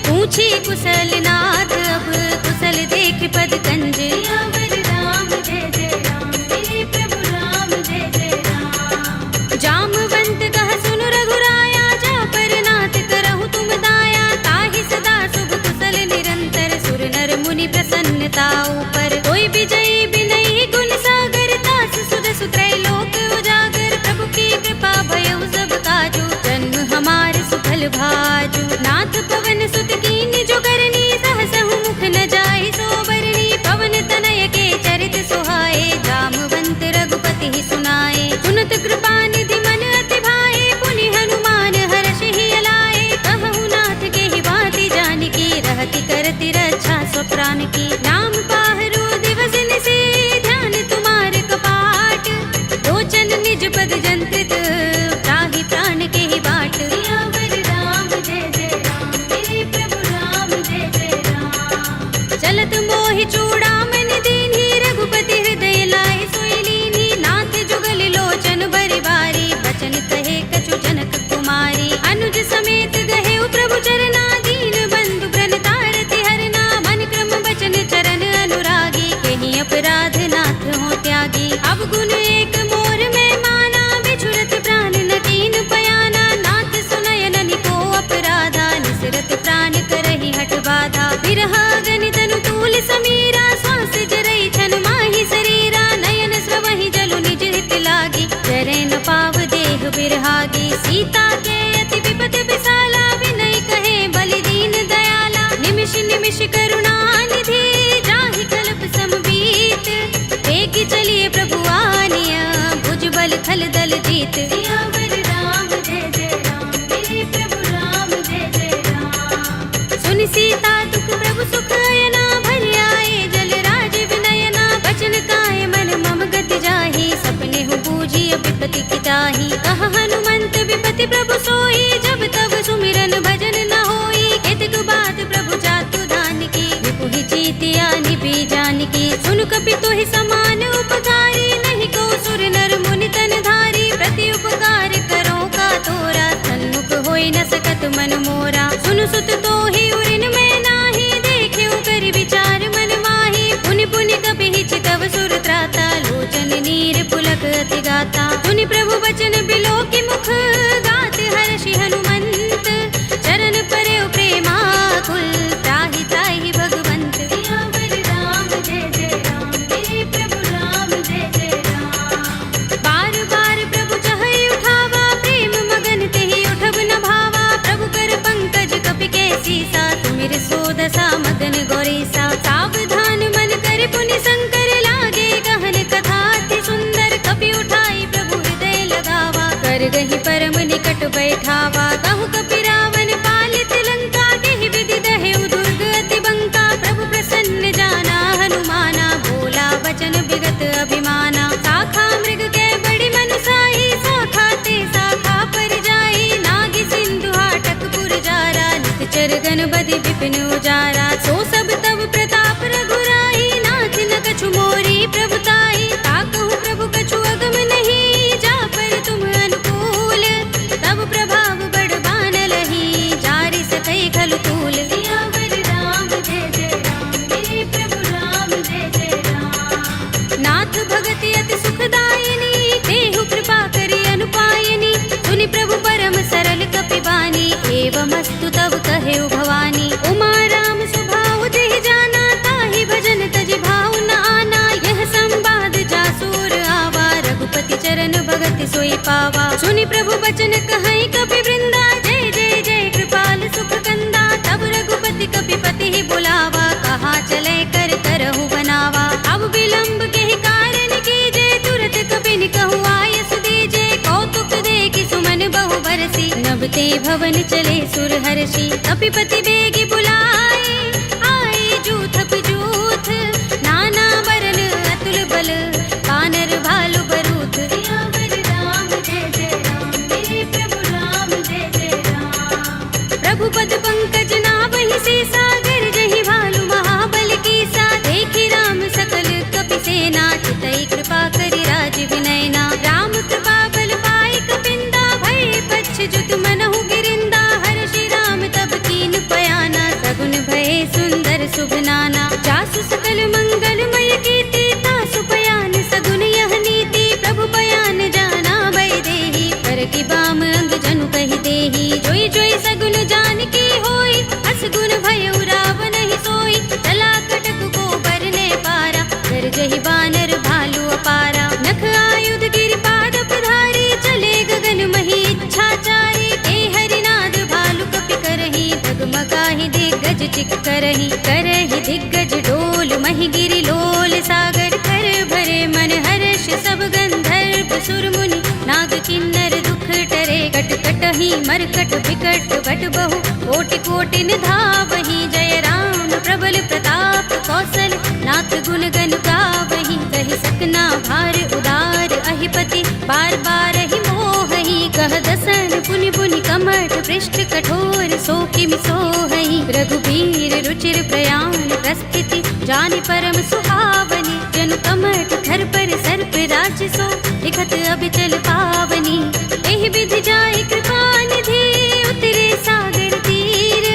S1: पूछी कुशल नाथ अब, कुशल देख पद कंज। सियावर राम जय जय राम, मेरे प्रभु राम जय जय राम। जामवंत कह सुनु रघुराया, जा पर नाथ करहु तुम दाया, ताहि सदा शुभ कुशल निरंतर, सुर नर मुनि प्रसन्नता ऊपर। कोई विजयी बिनहि गुण सागर, दास सुदसु त्रैलोक उजागर, प्रभु की कृपा भयउ सब काजू, जन्म हमार सुफल भाजू। नाथ पवन सुत कीन्हि जो करनी, सहसहु मुख न जाहि सोबरनी, पवन तनय के चरित सुहाए, जामवंत रघुपति ही सुनाए। सुनत कृपा निधि मन अति भाए, पुनि हनुमान हर्ष ही अलाए, कहु नाथ के ही बाति जानकी, रहति करति रक्षा स्वप्रान की। नाम पाहरो दिवस निशि, ध्यान तुम्हार कपाट, लोचन निज पद जंत्रित, त्राहि प्राण के ही बाट। सियावर राम जय जय राम, मेरे प्रभु राम जय जय राम। चलत मोहि चूड़ामणि दीन्हि, रघुपति हृदय लाए सोई लीन्हि, नाथ जुगल लोचन बरि बारी, बचन कहे कछु जनक कुमारी। अनुज समेत गहेउ प्रभु चरना, दीन बंधु प्रण तारति हरना, मन क्रम बचन चरण अनुरागी, कहीं अपराध नाथ हो त्यागी। अब गुण एक मोर में माना, भागी। सीता के अति विपद विसाला, विनय कहे बलि दीन दयाला। निमिष निमिष करुणा निधि, जाहि कल्प समबीत। वेगी चलिए प्रभु आनिया, भुजबल थल दल जीत। सियावर राम जय जय राम, मेरे प्रभु राम जय जय राम। सुन सीता दुख प्रभु सुख अयना, भरि आए जल राज विनयना। बचन काय मन मम गति जाहि, सपने हु बूझिय विपति की ताहि। कह हनुमंत विपति प्रभु सोई, जब तब सुमिरन भजन न होई। केतक बात प्रभु जातु दान की, विपुहि जीतिया निपि जानकी। सुन कपि तोहि समान उपकारी, नहीं को सुर नर मुनि तन धारी। प्रति उपकार करो का तोरा, सन्मुख होई न सकत मन मोरा। सुन सुत तोहि उरिन में नाही, देखे कर विचार मन माही। पुनि पुनि कपि चितव सुर त्राता, लोचन नीर पुलक अति गाता। सुनि प्रभु बचन बिलो की मुख, गात हर्षि हनुमंत। चरण परे प्रेमाकुल, त्राहि त्राहि भगवंत। सियावर राम जय जय राम, मेरे प्रभु राम जय जय राम। बार बार प्रभु चहई उठावा, प्रेम मगन तेहि उठब न भावा। प्रभु कर पंकज कपि के सीसा, तुमिर सोदसा मगन गौरीसा। सावधान मन कर पुनि शंकर, लागे गहन कथा अति सुंदर। कपि उठाई प्रभु हृदय लगावा, कर गहि परम निकट बैठावा। कहु कपि रावण पालित लंका, केहि विधि दहेउ दुर्ग अति बंका। प्रभु प्रसन्न जाना हनुमाना, बोला वचन विगत अभिमाना। शाखा मृग के बड़ी मनुसाही, शाखा ते शाखा पर जाई। नागी सिंधु हाटक पुर जारा, निकचर गण बदि विपिन उजारा। सो सब तब प्रताप रघुराई, नाथ न कछु मोरी प्रभुताई। ताकहु प्रभु कछु अगम नहीं, जा पर तुम अनुकूल। तब प्रभाव बड़ बानलहि, जारि सकै खलु तूल। सियावर राम जय जय राम, मेरे प्रभु राम जय जय राम। नाथ भगति अति सुखदायिनी, देहु कृपा करि अनुपायिनी। सुनि प्रभु परम सरल कपि बानी, एवमस्तु तब कहेउ भवानी। उमा राम स्वभाव जेहि जाना, ताहि भजन तजि भाव न आना। यह संवाद जासुर आवा, रघुपति चरण भगति सोई पावा। सुनि प्रभु बचन कहै कपि वृंदा, जय जय जय कृपाल सुख कंदा। तब रघुपति कपि पति ही बुलावा, कहा चले कर करहु बनावा। अब विलंब के कारण कीजे, तुरत कपि कहु आयस दीजे। कौतुक देखि सुमन बहु बरसी, नभते भवन चले सुर हर्षि। कपिपति बेगी बुलाए, आए जूथ जूथ। नाना बरन अतुल बल, कानर भालु बरूथ। सियावर राम जय जय राम, मेरे प्रभु राम जय जय राम। प्रभु पद पंकज नावहि से, सागर जहि भालु महाबल कीसा। देखि राम सकल कपि सेना, चितई कृपा करि राज विनयना। राम कृपा बल पाई कपिंदा, भय पच्छ जुत मनहु गिरिंदा। हर्षि राम तब कीन पयाना, सगुन भय सुंदर शुभ नाना। जासु सकल मंगलमय कीर्ति, तासु पयान सगुन यह नीति। प्रभु पयान जाना भय देहि, पर की बाम अंग जनु कहि देहि। जोई जोई सगुन जान की होई, असगुन भयउ रावण ही सोई। चला कटक को बरने पारा, कर जहि बानर भालु अपारा। नख आयुध गिरिपाद पधारी, चले गगन मही इच्छाचारी। ते हरिनाद भालु कपि करहि, डगमगाहि दिग्गज चिक करहि। करहि दिग्गज डोल, महि गिरि लोल सागर। कर भरे मन हर्ष सब गंधर्व सुर मुनि, नाग किन्नर दुख टरे। कट कटहि मरकट विकट बट बहु, कोटि कोटि निधावहि। जय राम प्रबल प्रताप कौशल, नाथ गुण गन गावहि। कहि सकना भार उदार अहिपति, बार बार ही मोहहि। कह दसन पुनि पुनि कमठ, पृष्ठ कठोर सो किमि सोहहि। रघुबीर रुचिर प्रयाण प्रस्थिति, जानि परम सुहावनी। जन कमठ धर पर सर्प राज सो, लिखत अबिचल पावनी। एहि विधि जाय कृपा निधि, उतरे सागर तीर।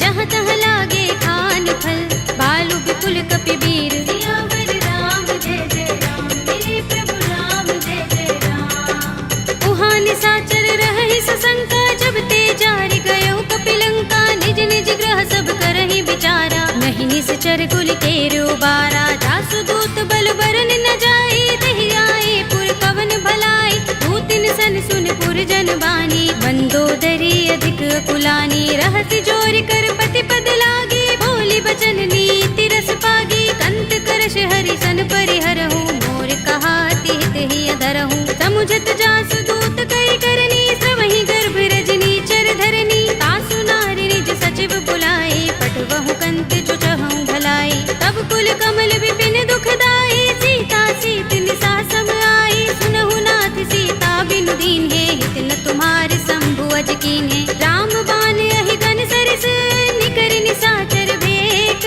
S1: जहाँ तहाँ लागे खान फल, भालु विपुल कपि वीर। सियावर राम जय जय राम, मेरे प्रभु राम जय जय राम। उहाँ निशाचर रहहि सशंका, जब ते जारि गयो कपिलंका। निज निज ग्रह सब करहि विचारा, नहीं निश्चर कुल केर उबारा। जासु दूत बल बरन न जाई, देहि आए पुर कवन भलाई। दूतिन सन सुन पुरजन बानी, मंदोदरी अधिक अकुलानी, रहसि जोर कर पति पद लागी, बोली बचन नीति रस पागी, कंत करश हरि सन परिहरहु, मोर कहा अति हित ही अधरहु, समुझत जासु दूत कई करनी, श्रवहि गर्भ रजनी चर धरनी, तासु नारी निज सचिव बुलाई, पठवहु कंत जो चहु भलाई, तब कुल कमल विपिन दुखदाई, सीता सीत निसा सम आई, सुनहु नाथ सीता बिनु दीन है, हित न तुम्हारे शंभु अज कीन है, राम बाण अहि गन सरिस, निकर निसाचर भेक,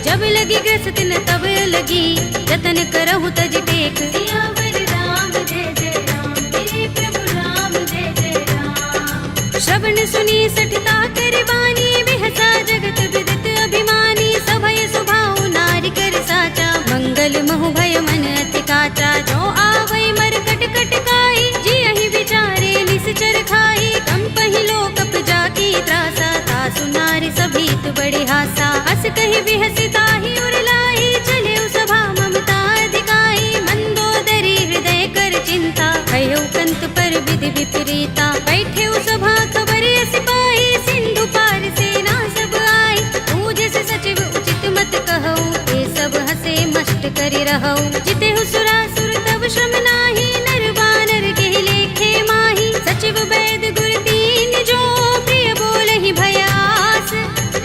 S1: जब लगी ग्रस्त न तब लगी, जतन करहु तज टेक, सियावर राम जय जय राम, मेरे प्रभु राम जय जय राम, श्रवण सुनी सठता कर बानी, बिहसा जगत विदित अभिमानी, सभय सुभाउ नारी कर साचा, मंगल महु भय मन अति काचा, जो आवै मरकट कट काई, जियहि विचारे निश्चर खाई, कंपहि लोकप जाकी त्रासा, तासु नारी सभीत बड़ी हासा, हस कहि बिहसि ताहि उर लाई, चले सभा ममता अधिकाई, मंदोदरी हृदय कर चिंता, कह्यउ कंत पर विधि विपरीता, बैठे सभा खबर सिपाही, सिंधु पार सेना सब आई, पूज से सचिव उचित मत कहऊ, ये सब हसे मस्त करि रहऊ, जितेहु सुरासुर तब श्रम नाही, नर बानर के लेखे माही, सचिव वैद गुर तीन जो, प्रिय बोलहि भयास,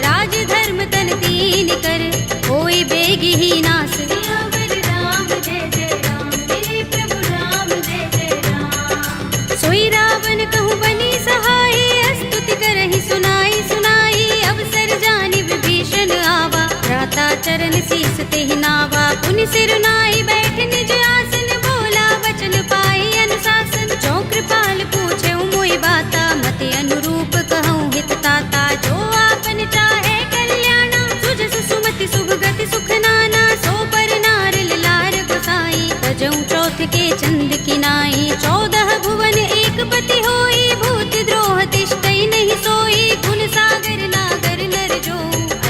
S1: राज धर्म तन तीन कर, होय बेगी ही नास, सियावर राम जय जय राम, मेरे प्रभु राम जय जय राम, सोई रावण कहूँ बनी सहाय, स्तुति करहि सुनाई सुनाई, अवसर जानि विभीषण आवा, भ्राता चरण शीस तेहि नावा, पुनि सिर नाई बैठ निज आसन, बोला वचन पाई अनुशासन, जो कृपाल पूछे मोहि बाता, मति अनुरूप कहूँ हित ताता, जो आपन चाहे कल्याणा, सुजस सुमति शुभ गति सुख नाना, सो पर नार लार गोसाई, तजऊ चौथ के चंद की नाई, 14 भुवन एक पति होई, भूत द्रोह तिष्ठई नहीं सोई, गुण सागर नागर नर जो,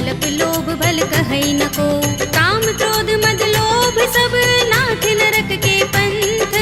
S1: अलप लोभ भल कहई न को, काम क्रोध मद लोभ सब, नाथ नरक के पंथ,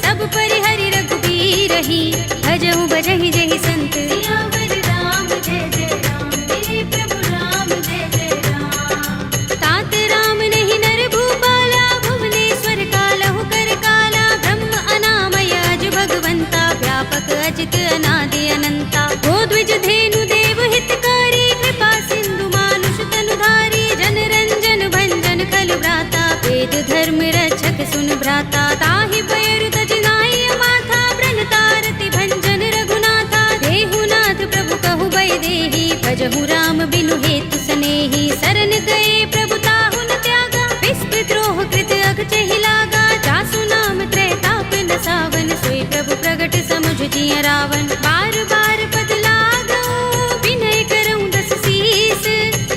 S1: सब परिहरि रघुबीर ही, भजहु भजहि जहि संत, सियावर राम जय जय राम, मेरे प्रभु राम जय जय राम, तात राम नहीं नर भूपाला, भुवनेश्वर कालहु कर काला, ब्रह्म अनामय अज भगवंता, व्यापक अजित अनादि अनंता, गोद्विज धेनु देव हितकारी, कृपा सिंधु मानुष तनुधारी, जन रंजन भंजन खल भ्राता, वेद धर्म रक्षक सुन भ्राता, ताहि पैर तज नाई माथा, ब्रन तारति भंजन रघुनाथा, देहु नाथ प्रभु कहु बै देहि, भजहु राम बिनु हेतु सनेहि, सरन गए प्रभु ताहु न त्यागा, विस्पृत द्रोह कृत अघ चहि लागा, जासु नाम त्रैताप न सावन, सोई प्रभु प्रगट समुझ जिय रावण, बार बार पद लागऊ, विनय करऊँ दस शीस,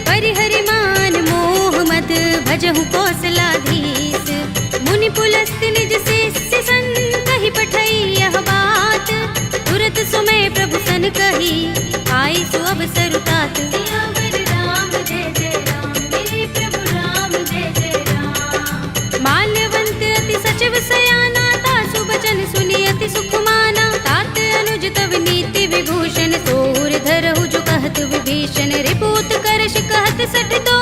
S1: परिहरि मान मोह मद, भजहु कौशलाधीश, मुनि पुलस्त निज शिष्य सन, कहि पठई यह बात, तुरत सुमय प्रभु सन कही, आई सु अवसर तात, सियावर राम जय जय राम, मेरे प्रभु राम जय जय राम, माल्यवंत अति सचिव सयाना, तासु बचन सुनि अति सुख माना, तात अनुज तव नीति विभूषण, सोर धरहु जो कहत विभीषण, रिपुत करश कहत सठ दो,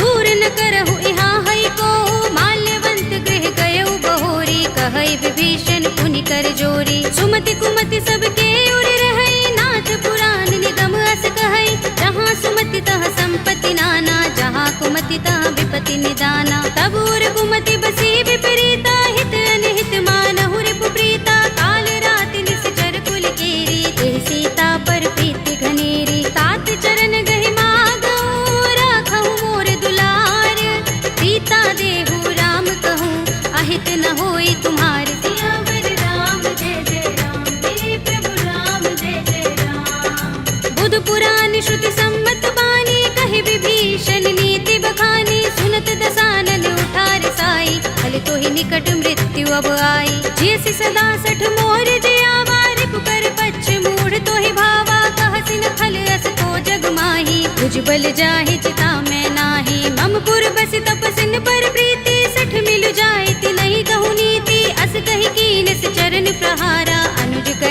S1: दूर न करहु यहाँ हई को, माल्यवंत गृह गयउ बहोरी, कहई विभीषण पुनि कर जोरी, सुमति कुमति सबके उर रहई, नाथ पुराण निगम अस कहई, जहाँ सुमति तह संपत्ति नाना, जहाँ कुमति तह विपत्ति निदाना, तब उर कुमति बसी विपरीता, हित अनहित मानहु रिपु प्रीता, काल रात निश्चर कुल केरी, तेह सीता पर प्रीति घनेरी, तात चरण गहि मागऊ, राखहु मोर दुलार, सीता देहु राम कहूँ, अहित न होई तुम्हार, सियावर राम जय जय राम, मेरे प्रभु राम जय जय राम, बुध पुराण श्रुति सम्मत बानी, कहि विभीषण नीति बखानी, सुनत दसानन उठार साई, फल तो ही निकट मृत्यु अब आई, जैसी सदा सठ मोर जयावा, रिपु कर पच्छ मूढ़ तो ही भावा, कहसि न खल अस को जग माही, भुजबल जाहि चिता में नाही, मम पुर बस तपसिन पर प्रीति, सठ मिल जाए ति नहीं कहु नीति, अस कहि कीन चरण प्रहारा, अनुज कर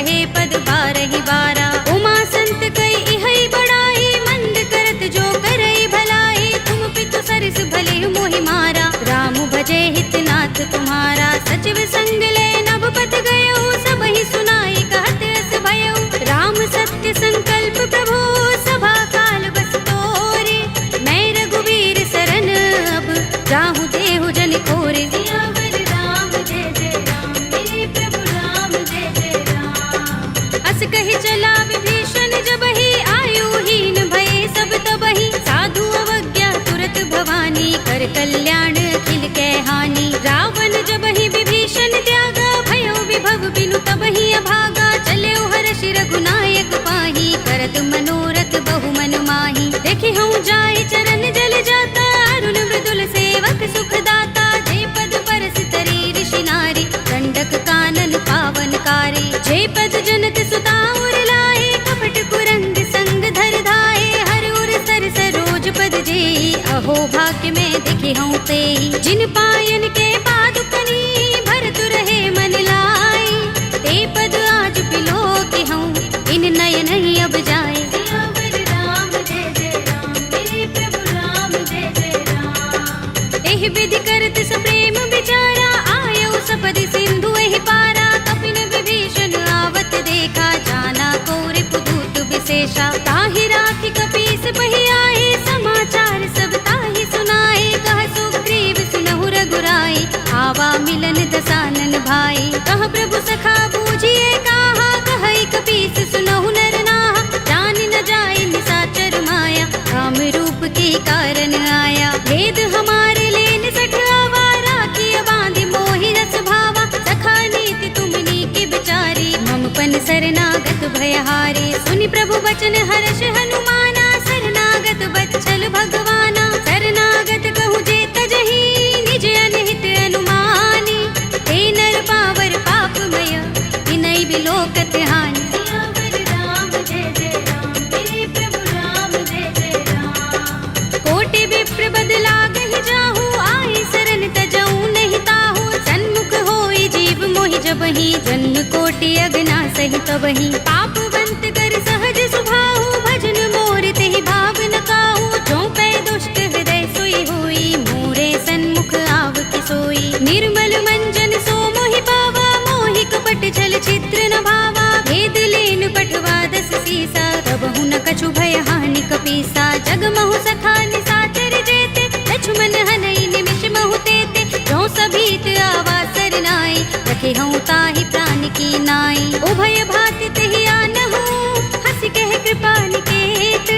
S1: चला विभीषण जबहि, आयुहीन भये सब तबहि। साधु अवज्ञा तुरत भवानी, कर कल्याण अखिल कै हानि। रावण जबहि विभीषण त्यागा, भयो विभव बिनु तबहि अभागा। चले हर्ष रघुनायक पाहि, करत मनोरथ बहु मन माहि। देखि हूँ जाय चरण जल जाता, अरुण मृदुल सेवक सुख दाता। जे पद परस तरी ऋषि नारी, दंडक कानन पावन कारी। जे पद जनक सुता उर लाए, कपट कुरंग संग धर धाये। हर उर सर सरोज पद जेहि, अहो भाग्य में देखि हूँ तेहि। जिन पायन के पादुकनी, भरत रहे मन लाई। ते पद आज बिलोके हूँ, इन नयन ही अब जाए। एहि विधि करत सप्रेम विचारा, आयो सपदि सिंधु एहि पारा। कपिन विभीषण आवत देखा, जाना कोरि पुदूत विशेषा। ताहि राखि कपीस बहि आए, समाचार सब ताहि सुनाए। कह सुग्रीव सुनहु रघुराई, आवा मिलन दसानन भाई। कह प्रभु सखा बूझिए काहा, कहई कपीस सुनहु नर नाहा। जान न जाए निशाचर माया, राम रूप के कारण आया। भेद हमारे लेन सठ आवारा, किया बांधि मोहि रस भावा। सखा नीति तुमनी के बिचारी, मम पन शरणागत भयहारी। सुनि प्रभु वचन हर्ष हनुमाना, शरणागत बच्चल भगवाना। शरणागत कहूँ जे तजहि, निज अनहित अनुमानी। हे नर पावर पापमय, विनय बिलोकत हानि। कोटि विप्र बदला गहि जाहू, आए शरण तजऊ नहीं ताहू। सन्मुख होई जीव मोहि जबहि, जन्म कोटि अगना सहि तबहि। पापवंत कर सहज सुभाहु, भजन मोर तेहि भाव न काहू। जो पै दुष्ट हृदय सोई होई, मोरे सन्मुख आव कि सोई। निर्मल मंजन सो मोहि पावा, मोहि कपट छल छिद्र न भावा। भेद लेन पठवा दस सीसा, तबहु न कछु भय हानि कपीसा। जग महु सखा निशाचर जेते, लक्ष्मण हनई निमिष महु तेते। जो सभीत आवा सरनाई, रखे हूँ ताहि प्राण की नाई। उभय भाति तेहि आनहु, हंसि कह कृपाल केत।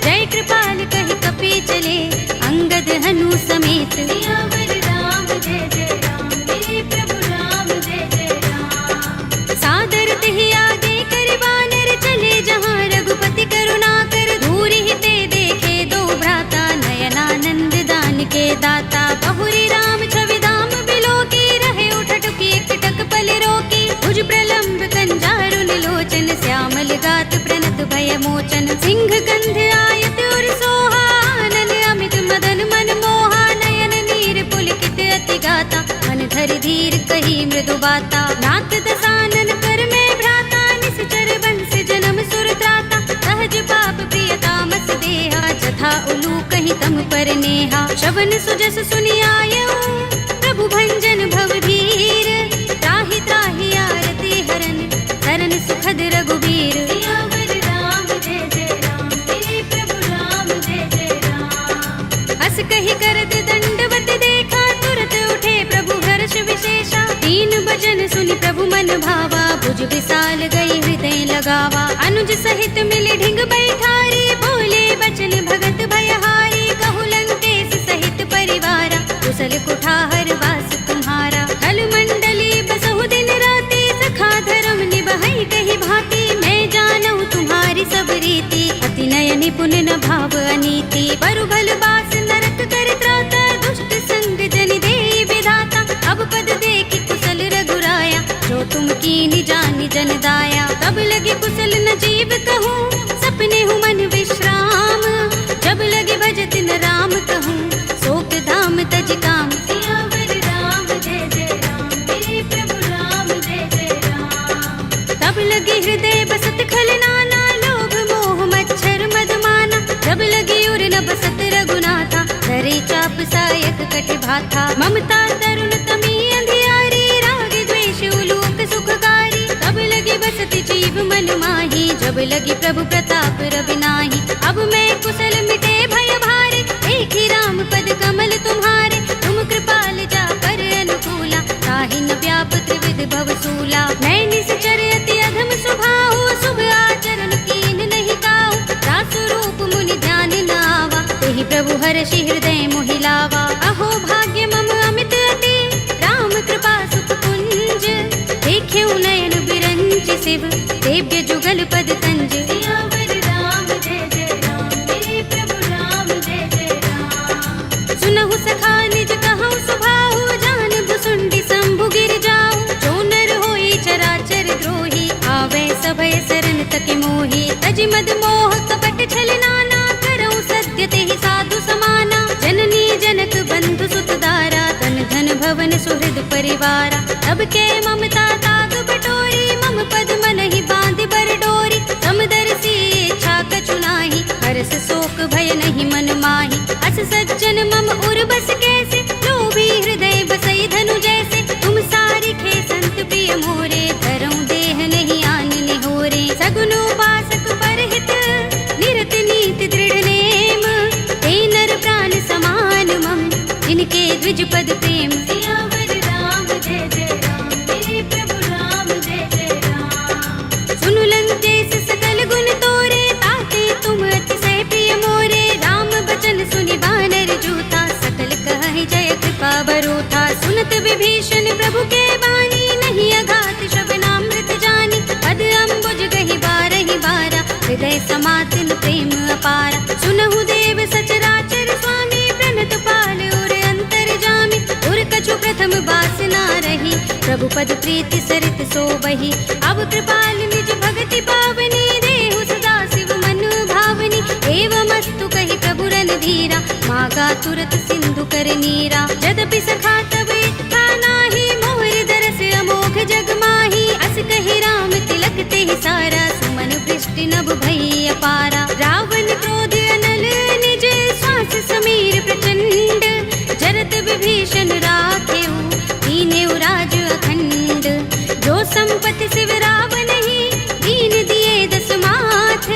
S1: जय कृपाल कहि कपि चले, अंगद हनु समेत। सादर तेहि आगे करि बानर, चले जहाँ रघुपति करुणा कर। दूरि हिते देखे दो भ्राता, नयनानंद दान के दाता। बहुरी राम छवि धाम बिलोकी, रहे उठटुकी एकटक पल रोकी। भुज प्रलंब कंजारुन लोचन, श्यामल गात प्रणत भय मोचन। सिंह कंध आयत उर सोहा, आनन अमित मदन मन मोहा। नयन नीर पुलकित अति गाता, मन धरि धीर कही मृदु बाता। नाथ दसानन कर में भ्राता, निश्चर बंस जन्म सुर त्राता। सहज पाप प्रिय तामस देहा, जथा उलू कहीं तम पर नेहा। शवन सुजस सुनि आयऊ, प्रभु भंजन भव धीर। त्राहि त्राहि आरती हरन, शरण सुखद रघुबीर। हस कहि करत दंडवत देखा, तुरत उठे प्रभु हर्ष विशेषा। तीन बचन सुनि प्रभु मन भावा, भुज विशाल गई हृदय लगावा। अनुज सहित मिले ढिंग बैठारी, बोले बचन भगत भयहारी। कहु लंकेश सहित परिवारा, कुशल कुठार वास तुम्हारा। खल मंडली बसहु दिन राति, सखा धर्म निबहै कहि भांति। मैं जानऊ तुम्हारी सब रीति, अति नय निपुण न भाव अनीति। परु भल बास नरक कर त्राता, दुष्ट संग जन देई विधाता। अब पद देखि कुशल रघुराया, जो तुम कीनि जानि जन दाया। तब लगे कुशल न जीव कहूँ, सपने हूँ मन विश्राम। जब लगे भजत न राम कहूँ, शोक धाम तज काम। तब लगे हृदय बसत खल नाना, लोभ मोह मच्छर मदमाना। जब लगे उर न बसत रघुनाथा, धरे चाप सायक कटि भाथा। ममता तरुण तमी अंधियारी, राग द्वेष उलोक सुखकारी। तब लगे बसत जीव मन माही, जब लगी प्रभु प्रताप रवि नाही। अब मैं कुशल मिटे भय भारे, एक ही राम पद कमल तुम्हारे। तुम कृपाल जा कर अनुकूला, ताहि न व्याप त्रिविध भव सूला। मैं निश्चर अति अधम स्वभाव, शुभ देव्य जुगल पद तंज। सियावर राम जय जय राम, मेरे प्रभु राम जय जय राम। सुनहु सखा निज कहु सुभाहु, जान भुसुंडी शंभु गिर जाऊ। जो नर होई चराचर द्रोही, आवे सभय शरण तक मोही। तज मद मोह कपट छल नाना, करऊं सत्य तेहि साधु समाना। जननी जनक बंधु सुत दारा, तन धन भवन सुहृद परिवारा। तब के ममता ताग बटोरी, मम पद मन ही बांध बर डोरी। समदर्शी इच्छा कछु नाही, हरस शोक भय नहीं मन माही। अस सज्जन मम उर बस कैसे, लोभी हृदय बसई धनु जैसे। तुम सारी खे संत प्रिय मोरे, धरऊं देह नहीं आन निहोरे। सगुन उपासक परहित, निरत नीति दृढ़ नेम। ते नर प्राण समान मम, जिनके द्विज पद प्रेम। सियावर राम जय जय राम, मेरे प्रभु राम जय जय राम। सुनु लंकेश सकल गुण तोरे, ताते तुम अतिशय प्रिय मोरे। राम बचन सुनि बानर जूथा, सकल कहहि जय कृपा बरूथा। सुनत विभीषण प्रभु के बानी, नहीं अघात श्रवणामृत जानी। पद अम्बुज गहि बारहि बारा, हृदय समातिन प्रेम अपारा। सुनहु देव सचराचर स्वामी, प्रणत पाल उर अंतर जामी। उर कछु प्रथम बासना रही, प्रभु पद प्रीति सरित सोबहि। अब कृपाल निज भगति पावनी, देहु सदा शिव मन भावनी। एवमस्तु कहि प्रभु रणधीरा, मागा तुरत सिंधु कर नीरा। यद्यपि सखा तब इच्छा नाही, मोहि दरस अमोघ जग माही। अस कहि राम तिलक तेहि सारा, सुमन वृष्टि नभ भई अपारा। रावण क्रोध अनल निज, श्वास समीर प्रचंड। जरत विभीषण राखेउ, दीनेउ राज अखंड। जो संपत्ति शिव रावण ही, दीन दिए दस माथ।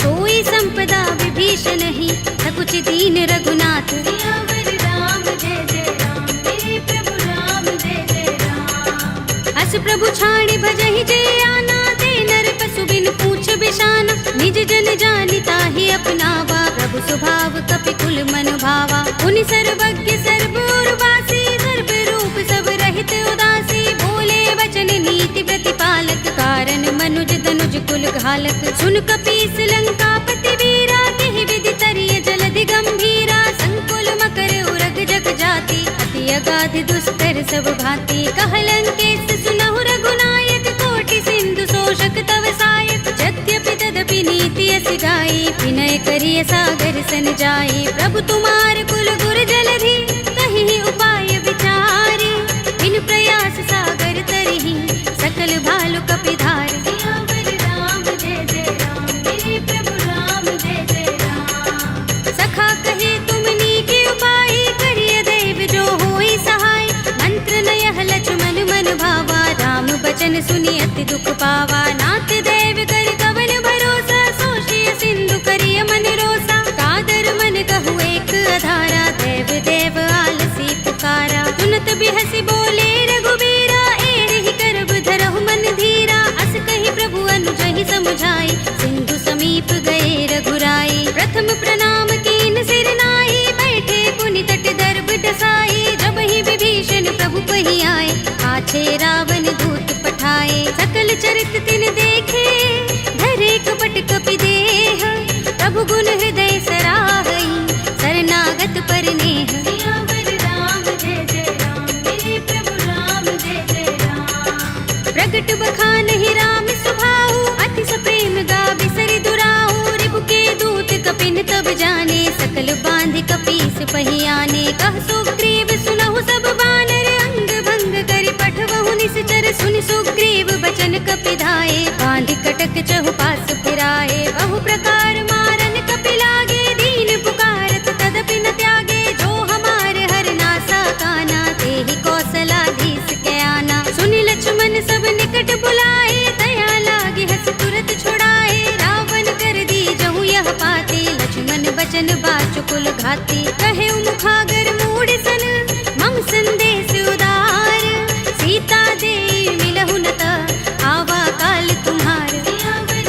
S1: सोई संपदा विभीषण ही, सकुच दीन रघुनाथ। सियावर राम जय जय राम, मेरे प्रभु राम जय जय राम। अस प्रभु छाड़ी भजहि जय आना, ते नर पशु बिन पूछ बिशाना। निज जन जानि ताहि अपनावा, प्रभु स्वभाव कपि कुल मन भावा। उनि सर्वज्ञ सर्व उर्वासी, सर्व रूप सब रहित उदासी। बोले वचन नीति प्रतिपालक, कारण मनुज तनुज कुल घालक। सुन कपीस लंकापति वीरा, केहि विधि तरिय जलधि गंभीरा। संकुल मकर उरग जग जाति, अति अगाध दुस्तर सब भांति। कह लंकेश सुनहु रघुनायक, कोटि सिंधु शोषक तव सायक। यद्यपि तदपि नीति अस गाई, विनय करिय सागर सन जाई। प्रभु तुम्हार कुल गुर जलधि, कहि उपाय विचारी। बिन प्रयास सागर तरहि, सकल भालु कपिधार। सियावर राम जय जय राम, मेरे प्रभु राम जय जय राम। सखा कहे तुमनी के उपाय, करिय दैव जो होई सहाय। मंत्र नयह लक्ष्मण मन भावा, राम बचन सुनि अति दुख पावा। नाथ दैव कर कवन भरोसा, सोषिय सिंधु करिय मन रोसा। कादर मन कहु एक अधारा, देव देव आलसी पुकारा। सुनत बिहसि बोले रघुबीरा, एहि करब धरहु मन धीरा। अस कहि प्रभु अनुजहि समुझाई, सिंधु समीप गए रघुराई। प्रथम प्रणाम कीन सिर नाई, बैठे पुनि तट दर्भ डसाई। जब ही विभीषण प्रभु पहि आए, पाछे रावण दूत पठाए। सकल चरित तिन देखे, धरे कपट कपि देह। प्रभु गुण हृदय सराहई, शरणागत पर नेह। सियावर राम जय जय राम, मेरे प्रभु राम जय जय राम। प्रगट बखानहि राम सुभाऊ, अति सप्रेम गावि सरि दुराऊ। रिपु के दूत कपिन तब जाने, सकल बांध कपीस पहि आने। कह सुग्रीव सुनहु सब बानर, अंग भंग करि पठवहु निश्चर। सुनि सुग्रीव बचन कपिधाए, बांध कटक चहुपास फिराए। बहु प्रकार मारन कपि लागे, दीन पुकारत तदपि न त्यागे। जो हमारे हर नासा काना, तेहि कौशलाधीश के आना। सुनि लक्ष्मण सब निकट बुलाए, दया लागे हस तुरत छुड़ाए। रावण कर दी जहु यह पाती, लक्ष्मण बचन बाचुकुल घाती। कहे मुखागर मूढ़ सन, मम संदेश उदार। सीता दे मिलहु न त, आवा काल तुम्हार। सियावर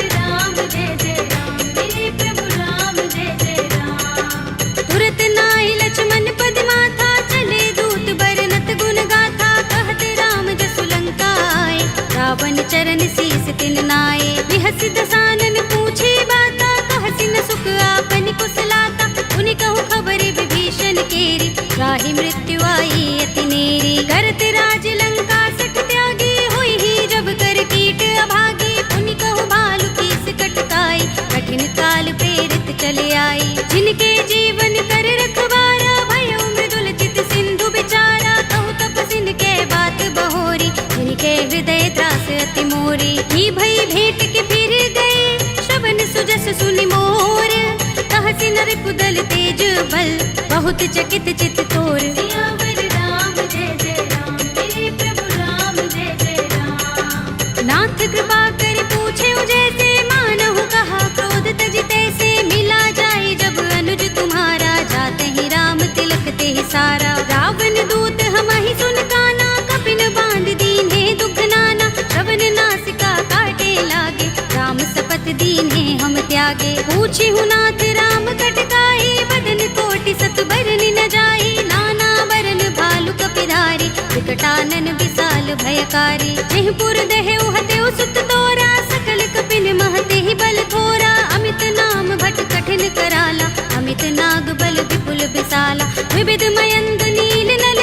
S1: दस दसानन पूछे बाता, कहसी न सुख आपन कुशलाता। उनि कहु खबर विभीषण केरी, राहि मृत्यु आई अति नेरी। करत राज लंका सठ त्यागी, हुई ही जब कर कीट अभागी। उनि कहु भालु कीस कटकाई, कठिन काल प्रेरित चले आई। जिनके जीवन कर रखवारा, भयउ मृदुल चित सिंधु बिचारा। कहु तपसिन के बात बहोरी, जिनके हृदय त्रास अति मोरी। की भई भेंट के फिर गए, श्रवण सुजस सुनि मोर। कहसी न रिपुदल तेज बल, बहुत चकित चित तोर। सियावर राम जय जय राम, मेरे प्रभु राम जय जय राम। नाथ कृपा कर पूछे जैसे, मानहु कहा क्रोध तज तैसे। मिला जाए जब अनुज तुम्हारा, जाते ही राम तिलक ते सारा। रावण दूत हमहि सुन काना, कपिन बांध दीन्हे दुख नाना। श्रवण नासिका काटे लागे, राम सपथ दीन्हे हम त्यागे। पूछी हूँ नाथ राम कटकाई, बदन कोटि सत बरन न जाई। नाना बरन भालु कपिधारी, विकटानन विशाल भयकारी। जेहपुर दहेउ हतेउ सुत तोरा, सकल कपिन महते ही बल थोरा। अमित नाम भट कठिन कराला, अमित नाग बल विपुल विशाला। विविध मयंद नील नल,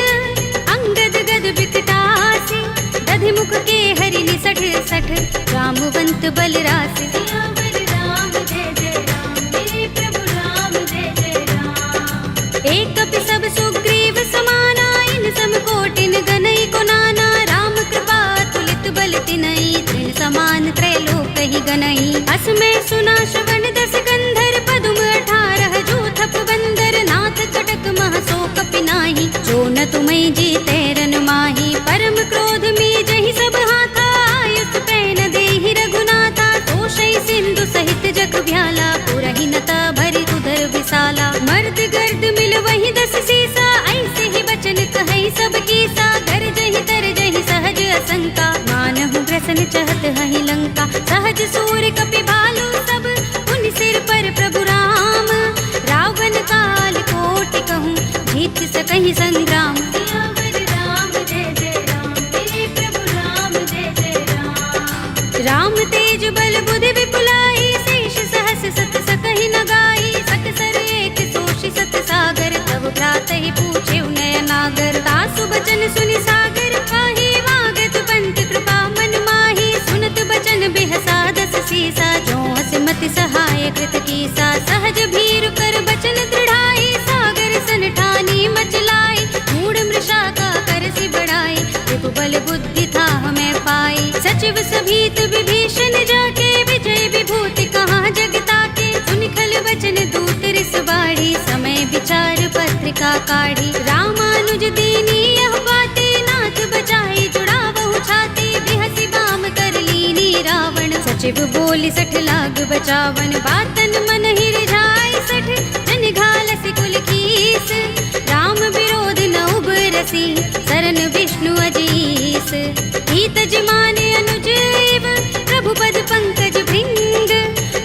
S1: अंगद गद विकटासी। दधि मुख के हरि निसठ सठ, रामवंत बल रासे। सियावर राम जय जय राम, मेरे प्रभु राम जय जय राम। एक कपि सब सुग्रीव समाना, इन सम कोटिन गनई को नाना। राम कृपा तुलित बल तिनई, तृण समान त्रैलोक ही गनई। अस में सुना श्रवण दस कंधर, पदुम 18 जूथप बंदर। नाथ कटक मह सो कपि नाही, जो न तुम्हें जीते रन माही। परम क्रोध में जहि सब हाथा, आयुष पैन देहि रघुनाथा। तोषै सिंधु सहित जग भ्याला, पुरहि नता भरि उदर विशाला। मर्द गर्द मिल वही 10 सीसा, ऐसे ही बचन कहै सब कीसा। गरजहि तरजहि सहज असंका, मानहु ग्रसन चहत हहि लंका। सहज सूर कपि भालु सब, उन सिर पर प्रभु राम। रावण काल कोटि कहूँ, जीत सकहि संग्राम। सियावर राम जय जय राम, मेरे प्रभु राम जय जय राम। राम तेज बल बुद्धि विपुलाई, शेष सहस सत सकहि न गाई। सकसर एक सोषि सत सागर, तब भ्रातहि पूछे नयनागर। तासु बचन सुनि सागर पाहि, वागत पंत कृपा मन माहि। सुनत बचन बिहसा 10 सीसा, जो हस मति सहाय कृत कीसा। सहज भीरु कर बचन दृढ़ाई, सागर सन ठानी मचलाई। मूढ़ मृषा का करसि बढ़ाई, विपुबल बुद्धि था हमें पाई। सचिव सभीत विभीषण जाके, विजय विभूति कहाँ जगता के। सुनि खल वचन दूत रिस बाढ़ी, समय विचार पत्रिका काढ़ी। रामानुज दीनी यह बाते, नाथ बचाई जुड़ावहु छाती। बिहसि बाम कर लीनी रावण, सचिव बोली 60 लाग बचावन। बातन मन ही रिझाई 60, जन घालसि कुल कीस। राम विरोध न उबरसी, सरन विष्णु अजीस। हित जिमाने अनुजीव, प्रभु पद पंकज भृंग।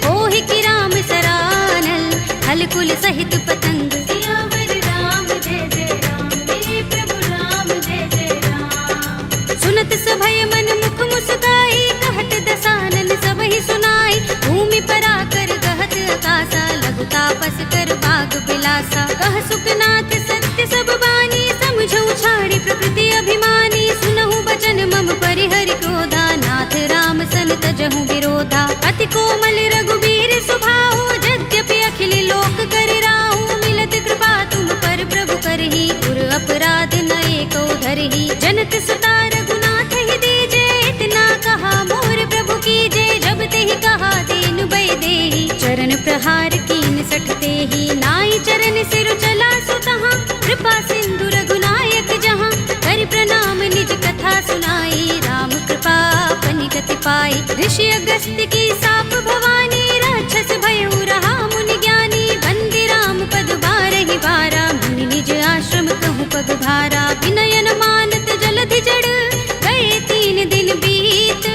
S1: ओहि की राम सरानल, हल कुल सहित पतंग। सियावर राम जय जय राम, मेरे प्रभु राम जय जय राम। सुनत सभय मन मुख मुस्काई, कहत दसानन सबहि सुनाई। भूमि पराकर कहत आकाशा, लघु तापस कर बाग बिलासा। कह सुखनाथ सत्य सब बानी, समझऊ छाड़ी प्रकृति अभिमानी। सुनहु बचन मम परिहरि क्रोधा, नाथ राम सन तजहु विरोधा। अति कोमल रघुबीर स्वभाव, यद्यपि अखिल लोक कर राहु। मिलत कृपा तुम पर प्रभु करही, गुर अपराध न एको धरही। जनत सुता रघुनाथ ही दीजे, इतना कहा मोर प्रभु कीजे। जब तेहि कहा दीन बै देहि, चरण प्रहार कीन 60 तेहि। नाई चरण सिर चला सुतहाँ, कृपा सिंधु रघुनायक जहाँ। कर प्रणाम निज कथा सुनाई, राम कृपा अपनि गति पाई। ऋषि अगस्त्य की साप भवानी, राक्षस भयउ रहा मुनि ज्ञानी। बंदी राम पद बारहि बारा, मुनि निज आश्रम कहूँ पग भारा। विनयन मानत जलधि जड़, गए 3 दिन बीत।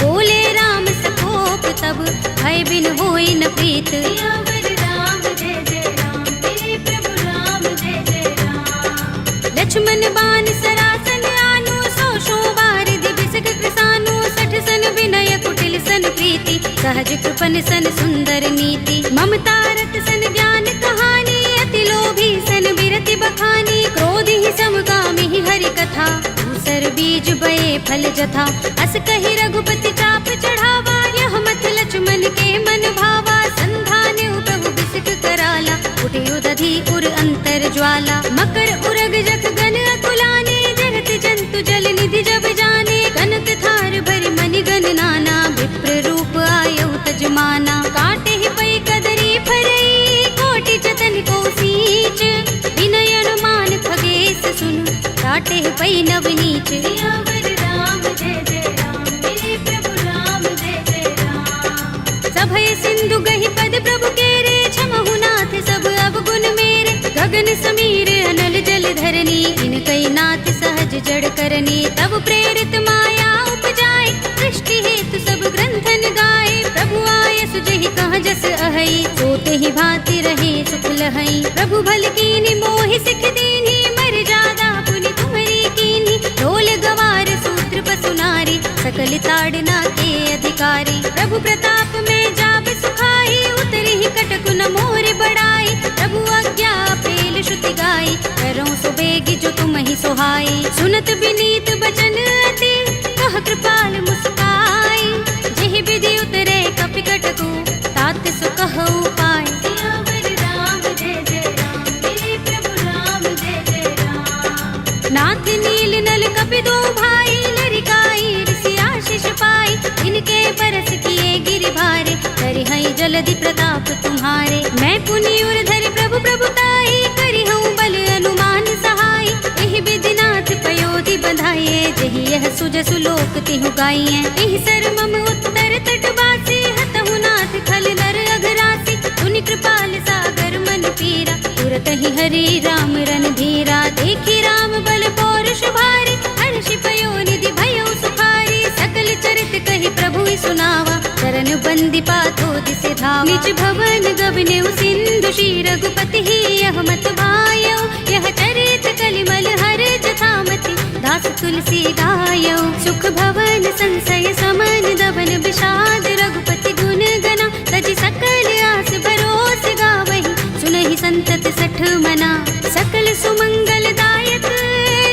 S1: बोले राम सकोप तब, भय बिन होई न प्रीत। सियावर राम जय जय राम, मेरे प्रभु राम जय जय राम। लक्ष्मण बान सरासन आनु, 100 बार दिबिसक कृसानु। 60 सन विनय कुटिल सन प्रीति, सहज कृपन सन सुंदर नीति, ममता रत सन ज्ञान कहानी, अति लोभी सन बिरति बखानी, क्रोध ही समकामी ही हरि कथा, दूसर बीज बये फल जथा, अस कहि रघुपति चाप चढ़ावा, यह मत लक्ष्मण के मन भावा, संधान प्रभु बिसिक कराला, उठे उदधि उर अंतर ज्वाला, मकर उरग जख गन अकुलाने, जगत जंतु जल निधि जब जाने, कनक थार भरि मनि गण नाना, विप्र रूप आयु तजमाना, काटे ही पै कदरी फरई, कोटि जतन को सींच, विनय अनुमान खगेश सुन, काटे ही पै नवनीच। सियावर राम जय जय राम, मेरे प्रभु राम जय जय राम। सभय सिंधु गहि पद प्रभु केरे, क्षमहु नाथ सब अवगुण मेरे, गगन समीर अनल जल धरनी, इनकई नाथ सहज जड़ करनी, तब प्रेरित माया उपजाए, सृष्टि हेतु सब ग्रंथन गाए, प्रभु आय सुजहि कह जस अहै, सोते ही भांति रहे सुख लहै, प्रभु भल कीनी मोहि सिख दीनी, मर जादा पुनि तुम्हरी कीनी, ढोल गवार सूत्र पसु नारी, सकल ताड़ना के अधिकारी, प्रभु प्रताप में जाब सुखाई, उतरि ही कटकु न मोर बढ़ाई, प्रभु आज्ञा पेल श्रुति गाई, करऊं सो बेगी जो तुम ही सोहाई, सुनत बिनीत बचन अति, कह कृपाल मुस्काई, जेहि विधि उतरे कपि कटकु, तात सो कहु पाय। सियावर राम जय जय राम, मेरे प्रभु राम जय जय राम। नाथ नील नल कपि दो भाई, लरिकाई ऋषि आशीष पाई, इनके परस किए गिरि भारे, करिहई जलधि प्रताप तुम्हारे, मैं पुनि उर धरि प्रभु प्रभुताई, करिहऊँ बल अनुमान सहाय, एहि विधि नाथ पयोधि बंधाइए, जहि यह सुजसु लोक तिहु गाइए, एहि सर मम उत्तर तटवासी, हतहु नाथ खल नर अघरासी, पुनि कृपाल सागर मन पीरा, तुरत ही हरि राम रन धीरा, देखी राम बल पौरुष भारी, हर्षि पयोनिधि भयउ सुखारी, सकल चरित कहि प्रभु ही सुनावा, चरण बंदी पाथो दिसे धावा, निज भवन गबने सिंधु श्री रघुपति ही यह मत भायो, यह चरित कलिमल हर जथामति, दास तुलसी गायो, सुख भवन संशय समन दबन विषाद, रघुपति गुण गना, तजि सकल आस भरोस गावहि, सुनहि संतत सठ मना, सकल सुमंगल दायक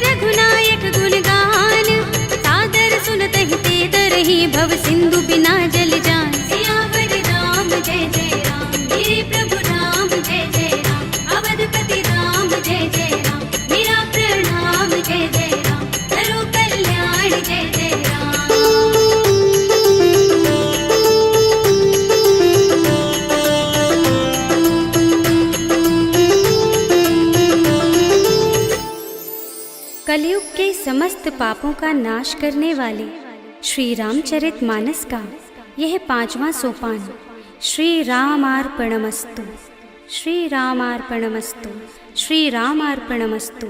S1: रघुनायक गुण गान, सादर सुनतहि ते तरहि भव सिंधु बिना जल जान। सियावर राम जय जय राम, मेरे प्रभु राम जय जय राम, अवधपति राम जय जय राम, मेरा प्रणाम जय जय राम, करो कल्याण जय जय राम। कलयुग के समस्त पापों का नाश करने वाले श्री रामचरितमानस का यह 5वां सोपान, श्री रामार्पणमस्तु, श्री रामार्पणमस्तु, श्री रामार्पणमस्तु।